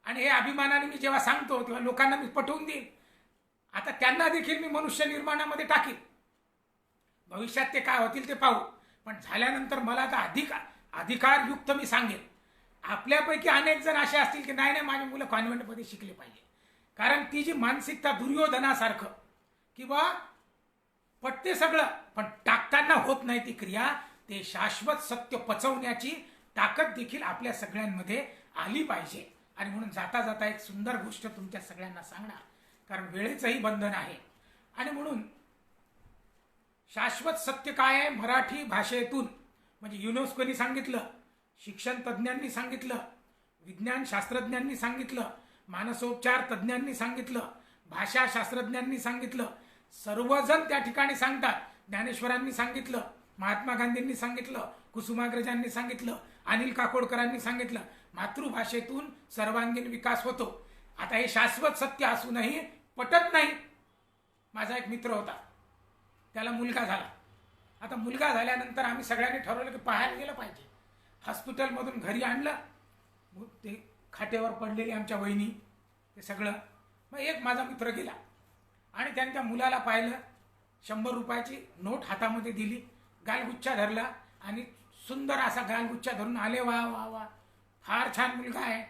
आणि हे अभिमानाने मी जेव्हा सांगतो तेव्हा लोकांना मी पटवून देईन. आता त्यांना देखील मी मनुष्य निर्माणामध्ये टाकीन. भविष्यात ते काय होतील ते पाहू, पण झाल्यानंतर मला आता अधिकारयुक्त मी सांगेन. आपल्यापैकी अनेक जण असे असतील की नाही माझी मुलं कॉन्व्हेंटमध्ये शिकले पाहिजे. कारण ती जी मानसिकता दुर्योधनासारखं किंवा पटते सगळं, पण टाकताना होत नाही ती क्रिया, ते शाश्वत सत्य पचवण्याची ताकद देखील आपल्या सगळ्यांमध्ये आली पाहिजे. आणि म्हणून जाता जाता एक सुंदर गोष्ट तुमच्या सगळ्यांना सांगणार, कारण वेळेचंही बंधन आहे. आणि म्हणून शाश्वत सत्य काय आहे? मराठी भाषेतून, म्हणजे युनेस्कोनी सांगितलं, शिक्षण तज्ज्ञांनी सांगितलं, विज्ञान शास्त्रज्ञांनी सांगितलं, मानसोपचार तज्ज्ञांनी सांगितलं, भाषा शास्त्रज्ञांनी सांगितलं, सर्वजण त्या ठिकाणी सांगतात. ज्ञानेश्वरांनी सांगितलं, महात्मा गांधींनी सांगितलं, कुसुमाग्रजांनी सांगितलं, अनिल काकोडकरांनी सांगितलं, मातृभाषेतून सर्वांगीण विकास होतो. आता हे शाश्वत सत्य असूनही पटत नाही. माझा एक मित्र होता, त्याला मुलगा झाला. आता मुलगा झाल्यानंतर आम्ही सगळ्यांनी ठरवलं की पाहायला गेलं पाहिजे. हॉस्पिटलमधून घरी आणलं, ते खाटेवर पडलेली आमच्या वहिनी, ते सगळं. मग एक माझा मित्र गेला आणि त्यांच्या मुलाला पाहिलं, 100 रुपयाची नोट हातामध्ये दिली, गालगुच्छा धरला आणि सुंदर असा गालगुच्छा धरून आले, वा वा वा, फार छान मुलगा आहे,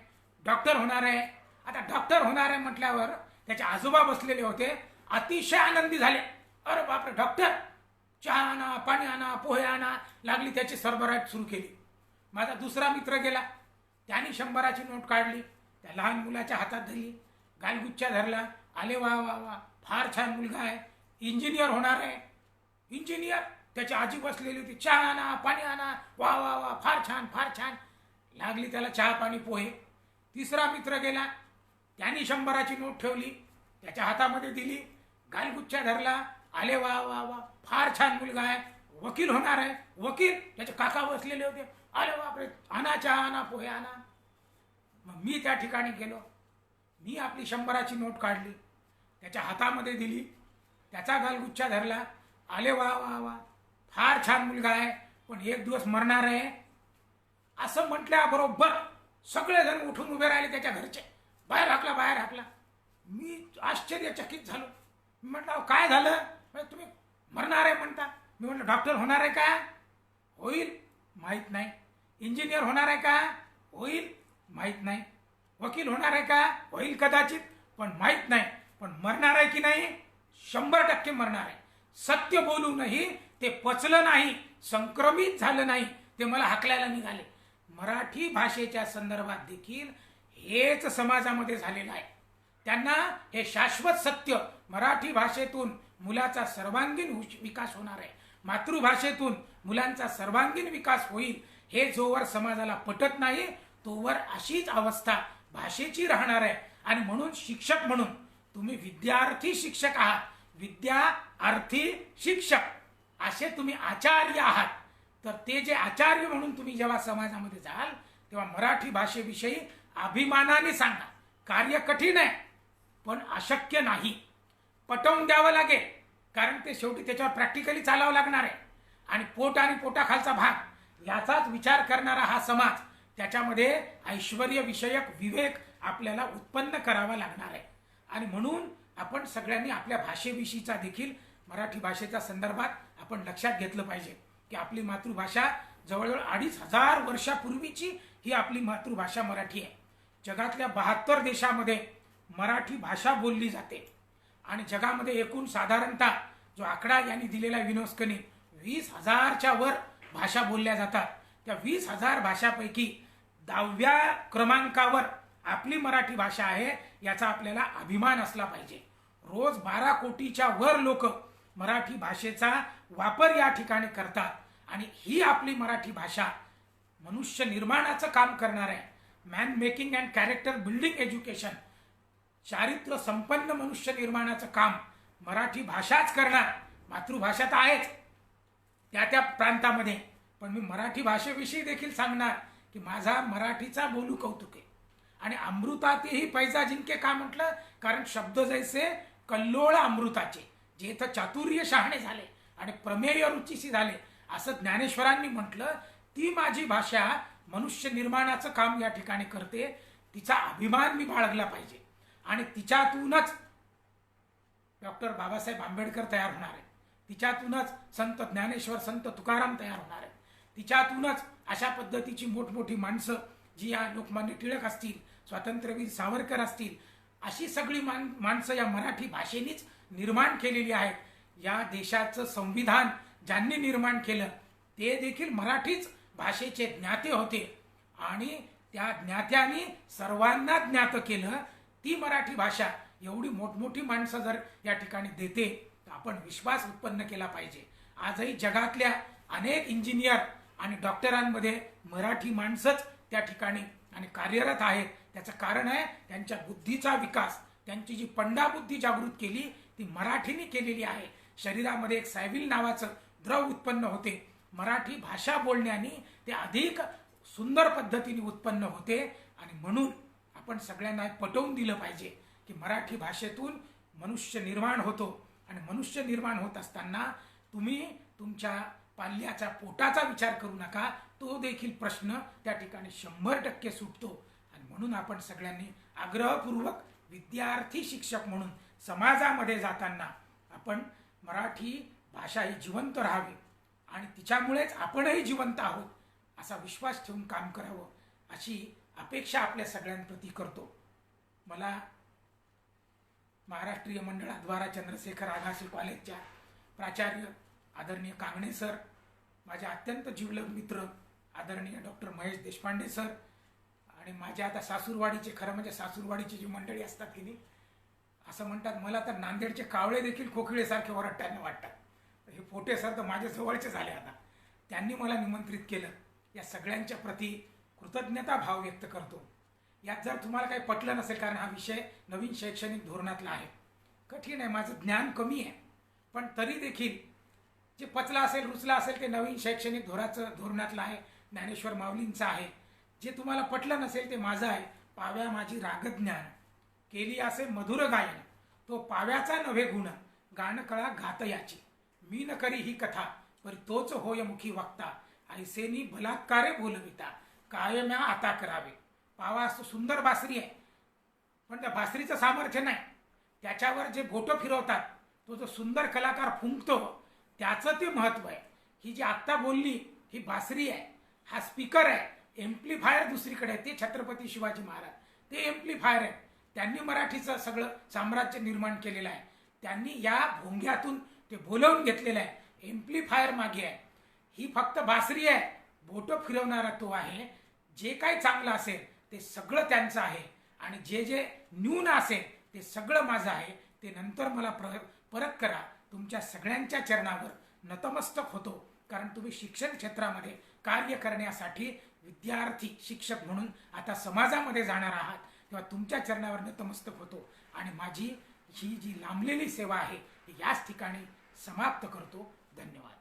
डॉक्टर होणार आहे. आता डॉक्टर होणार आहे म्हटल्यावर त्याचे आजोबा बसलेले होते, अतिशय आनंदी झाले. अरे बापरे, डॉक्टर! चहा आणा, पाणी आणा, पोहे आणा, लागली त्याची सरबराट सुरू केली. माझा दुसरा मित्र गेला, त्याने 100ची नोट काढली, त्या लहान मुलाच्या हातात धरली, गालगुच्छा धरला, आले, वा वा वा, फार छान मुलगा आहे, इंजिनियर होणार आहे. इंजिनियर! त्याची आजी बसलेली होती, चहा आणा, पाणी आणा, वा वा वा, फार छान, फार छान. लागली त्याला चहा पाणी पोहे. तिसरा मित्र गेला, त्याने 100ची नोट ठेवली, त्याच्या हातामध्ये दिली, गालगुच्छा धरला, आले, वा वा वा, फार छान मुलगा आहे, वकील होणार आहे. वकील! त्याचे काका बसलेले होते, अरे बापरे, आणा चहा आणा, पोहे आणा. मग मी त्या ठिकाणी गेलो, मी आपली 100ची नोट काढली, त्याच्या हातामध्ये दिली, त्याचा गालगुच्छा धरला, आले, वा वा वा, फार छान मुलगा आहे, पण एक दिवस मरणार आहे. असं म्हटल्याबरोबर सगळेजण उठून उभे राहिले, त्याच्या घरचे. बाहेर हाकला, बाहेर हाकला. मी आश्चर्यचकित झालो. मी म्हटलं, काय झालं? तुम्ही मरणार आहे म्हणता. मी म्हटलं, डॉक्टर होणार आहे का? होईल, माहीत नाही. इंजिनियर होणार आहे का? होईल, माहीत नाही. वकील होणार आहे का? होईल कदाचित, पण माहीत नाही. पण मरणार आहे की नाही? 100% मरणार आहे. सत्य बोलूनही ते पचलं नाही, संक्रमित झालं नाही, ते मला हाकलायला निघाले. मराठी भाषेच्या संदर्भात देखील हेच समाजामध्ये झालेलं आहे. त्यांना हे शाश्वत सत्य, मराठी भाषेतून मुलाचा सर्वांगीण विकास होणार आहे, मातृभाषेतून मुलांचा सर्वांगीण विकास होईल, हे जोवर समाजाला पटत नाही तोवर अशीच अवस्था भाषेची राहणार आहे. आणि म्हणून शिक्षक म्हणून तुम्ही विद्यार्थी शिक्षक आहात, विद्यार्थी शिक्षक असे तुम्ही आचार्य आहात. तर ते जे आचार्य म्हणून तुम्ही जेव्हा समाजामध्ये जाल तेव्हा मराठी भाषेविषयी अभिमानाने सांगा. कार्य कठीण आहे पण अशक्य नाही. पटवून द्यावं लागेल कारण ते शेवटी त्याच्यावर प्रॅक्टिकली चालावं लागणार आहे. आणि पोट आणि पोटाखालचा भाग याचाच विचार करणारा हा समाज, त्याच्यामध्ये ऐश्वर्य विषयक विवेक आपल्याला उत्पन्न करावा लागणार आहे. आणि म्हणून आपण सगळ्यांनी आपल्या भाषेविषयीचा देखील मराठी भाषेच्या संदर्भात आपण लक्षात घेतलं पाहिजे की आपली मातृभाषा जवळजवळ 2500 वर्षापूर्वीची ही आपली मातृभाषा मराठी आहे. जगातल्या 72 देशामध्ये मराठी भाषा बोलली जाते. आणि जगामध्ये एकूण साधारणतः जो आकडा यांनी दिलेला युनेस्कोने 20,000च्या वर भाषा बोलल्या जातात. त्या 20,000 भाषापैकी 10व्या क्रमांकावर आपली मराठी भाषा आहे, याचा आपल्याला अभिमान असला पाहिजे. रोज 12 कोटीच्या वर लोक मराठी भाषेचा वापर या ठिकाणी करतात. आणि ही आपली मराठी भाषा मनुष्य निर्माणाचं काम करणार आहे. Man making and character building education, चारित्र्य संपन्न मनुष्य निर्माणाचं काम मराठी भाषाच करणार. मातृभाषा तर आहेच त्या त्या प्रांतामध्ये, पण मी मराठी भाषेविषयी देखील सांगणार की माझा मराठीचा बोलू कौतुक आहे. आणि अमृतातेही पैजा जिंके का म्हटलं, कारण शब्द जैसे कल्लोळ अमृताचे, जे इथं चातुर्य शहाणे झाले आणि प्रमेय रुचीशी झाले असं ज्ञानेश्वरांनी म्हटलं. ती माझी भाषा मनुष्य निर्माणाचं काम या ठिकाणी करते. तिचा अभिमान मी बाळगला पाहिजे. आणि तिच्यातूनच डॉक्टर बाबासाहेब आंबेडकर तयार होणार आहे. तिच्यातूनच संत ज्ञानेश्वर, संत तुकाराम तयार होणार आहे. तिच्यातूनच अशा पद्धतीची मोठमोठी माणसं जी या लोकमान्य टिळक असतील, स्वातंत्र्यवीर सावरकर असतील, अशी सगळी माणसं या मराठी भाषेनेच निर्माण केलेली आहेत. या देशाचं संविधान ज्यांनी निर्माण केलं ते देखील मराठीच भाषेचे ज्ञाते होते. आणि त्या ज्ञात्यांनी सर्वांना ज्ञात केलं. ती मराठी भाषा एवढी मोठमोठी माणसं जर या ठिकाणी देते तर आपण विश्वास उत्पन्न केला पाहिजे. आजही जगातल्या अनेक इंजिनियर आणि डॉक्टरांमध्ये मराठी माणसंच त्या ठिकाणी आणि कार्यरत आहेत. त्याचं कारण आहे त्यांच्या बुद्धीचा विकास, त्यांची जी पंडा बुद्धी जागृत केली ती मराठीने केलेली आहे. शरीरामध्ये एक सायविल नावाचं द्रव उत्पन्न होते. मराठी भाषा बोलण्याने ते अधिक सुंदर पद्धतीने उत्पन्न होते. आणि म्हणून आपण सगळ्यांना पटवून दिलं पाहिजे की मराठी भाषेतून मनुष्य निर्माण होतो. आणि मनुष्य निर्माण होत असताना तुम्ही तुमच्या पाल्याच्या पोटाचा विचार करू नका. तो देखील प्रश्न त्या ठिकाणी 100% सुटतो. आणि म्हणून आपण सगळ्यांनी आग्रहपूर्वक विद्यार्थी शिक्षक म्हणून समाजामध्ये जाताना आपण मराठी भाषा ही जिवंत राहावी आणि तिच्यामुळेच आपणही जिवंत आहोत असा विश्वास ठेवून काम करावं अशी अपेक्षा आपल्या सगळ्यांप्रती करतो. मला महाराष्ट्रीय मंडळाद्वारा चंद्रशेखर आगाशे कॉलेजच्या प्राचार्य आदरणीय कांगणे सर, माझे अत्यंत जिवलग मित्र आदरणीय डॉक्टर महेश देशपांडे सर, आणि माझ्या आता सासूरवाडीचे, खरं म्हणजे सासूरवाडीची जी मंडळी असतात की नाही, असं म्हणतात मला तर नांदेडचे कावळे देखील खोखिळेसारखे ओरडताना वाटतात. हे पोटे सर तर माझ्या जवळचे झाले आता. त्यांनी मला निमंत्रित केलं. या सगळ्यांच्या प्रती कृतज्ञता भाव व्यक्त करतो. यात जर तुम्हाला काही पटलं नसेल, कारण हा विषय नवीन शैक्षणिक धोरणातला आहे, कठीण आहे, माझं ज्ञान कमी आहे, पण तरी देखील जे पचलं असेल, रुचलं असेल ते नवीन शैक्षणिक धोरणातलं आहे, ज्ञानेश्वर माऊलींचं आहे. जे तुम्हाला पटलं नसेल ते माझं आहे. पाव्या माझी रागज्ञान केली असे मधुर गायन, तो पाव्याचा नव्हे गुण, गाण कळा घात याची, मी न करी ही कथा परी तोच होय मुखी वक्ता, ऐसेनी बलात्कारे बोलविता, काय म्या आता करावे. पावा सुंदर बासरी आहे, पण त्या बासरीचं सामर्थ्य नाही. त्याच्यावर जे बोटं फिरवतात, तो जो सुंदर कलाकार फुंकतो, त्याचं ते महत्व आहे. ही जी आत्ता बोलली ही बासरी आहे, हा स्पीकर आहे, एम्प्लिफायर दुसरीकडे आहे, ते छत्रपती शिवाजी महाराज, ते एम्प्लिफायर आहे. त्यांनी मराठीचं सगळं साम्राज्य निर्माण केलेलं आहे. त्यांनी या भोंग्यातून ते बोलवून घेतलेलं आहे. एम्प्लिफायर मागे आहे, ही फक्त बासरी आहे, बोटं फिरवणारा तो आहे. जे काही चांगलं असेल ते सगळं त्यांचं आहे, आणि जे जे न्यून असेल ते सगळं माझं आहे. ते नंतर मला परत करा. तुमच्या सगळ्यांच्या चरणावर नतमस्तक होतो, कारण तुम्ही शिक्षण क्षेत्रामध्ये कार्य करण्यासाठी विद्यार्थी शिक्षक म्हणून आता समाजामध्ये जाणार आहात, तेव्हा तुमच्या चरणावर नतमस्तक होतो आणि माझी ही जी लांबलेली सेवा आहे ती याच ठिकाणी समाप्त करतो. धन्यवाद.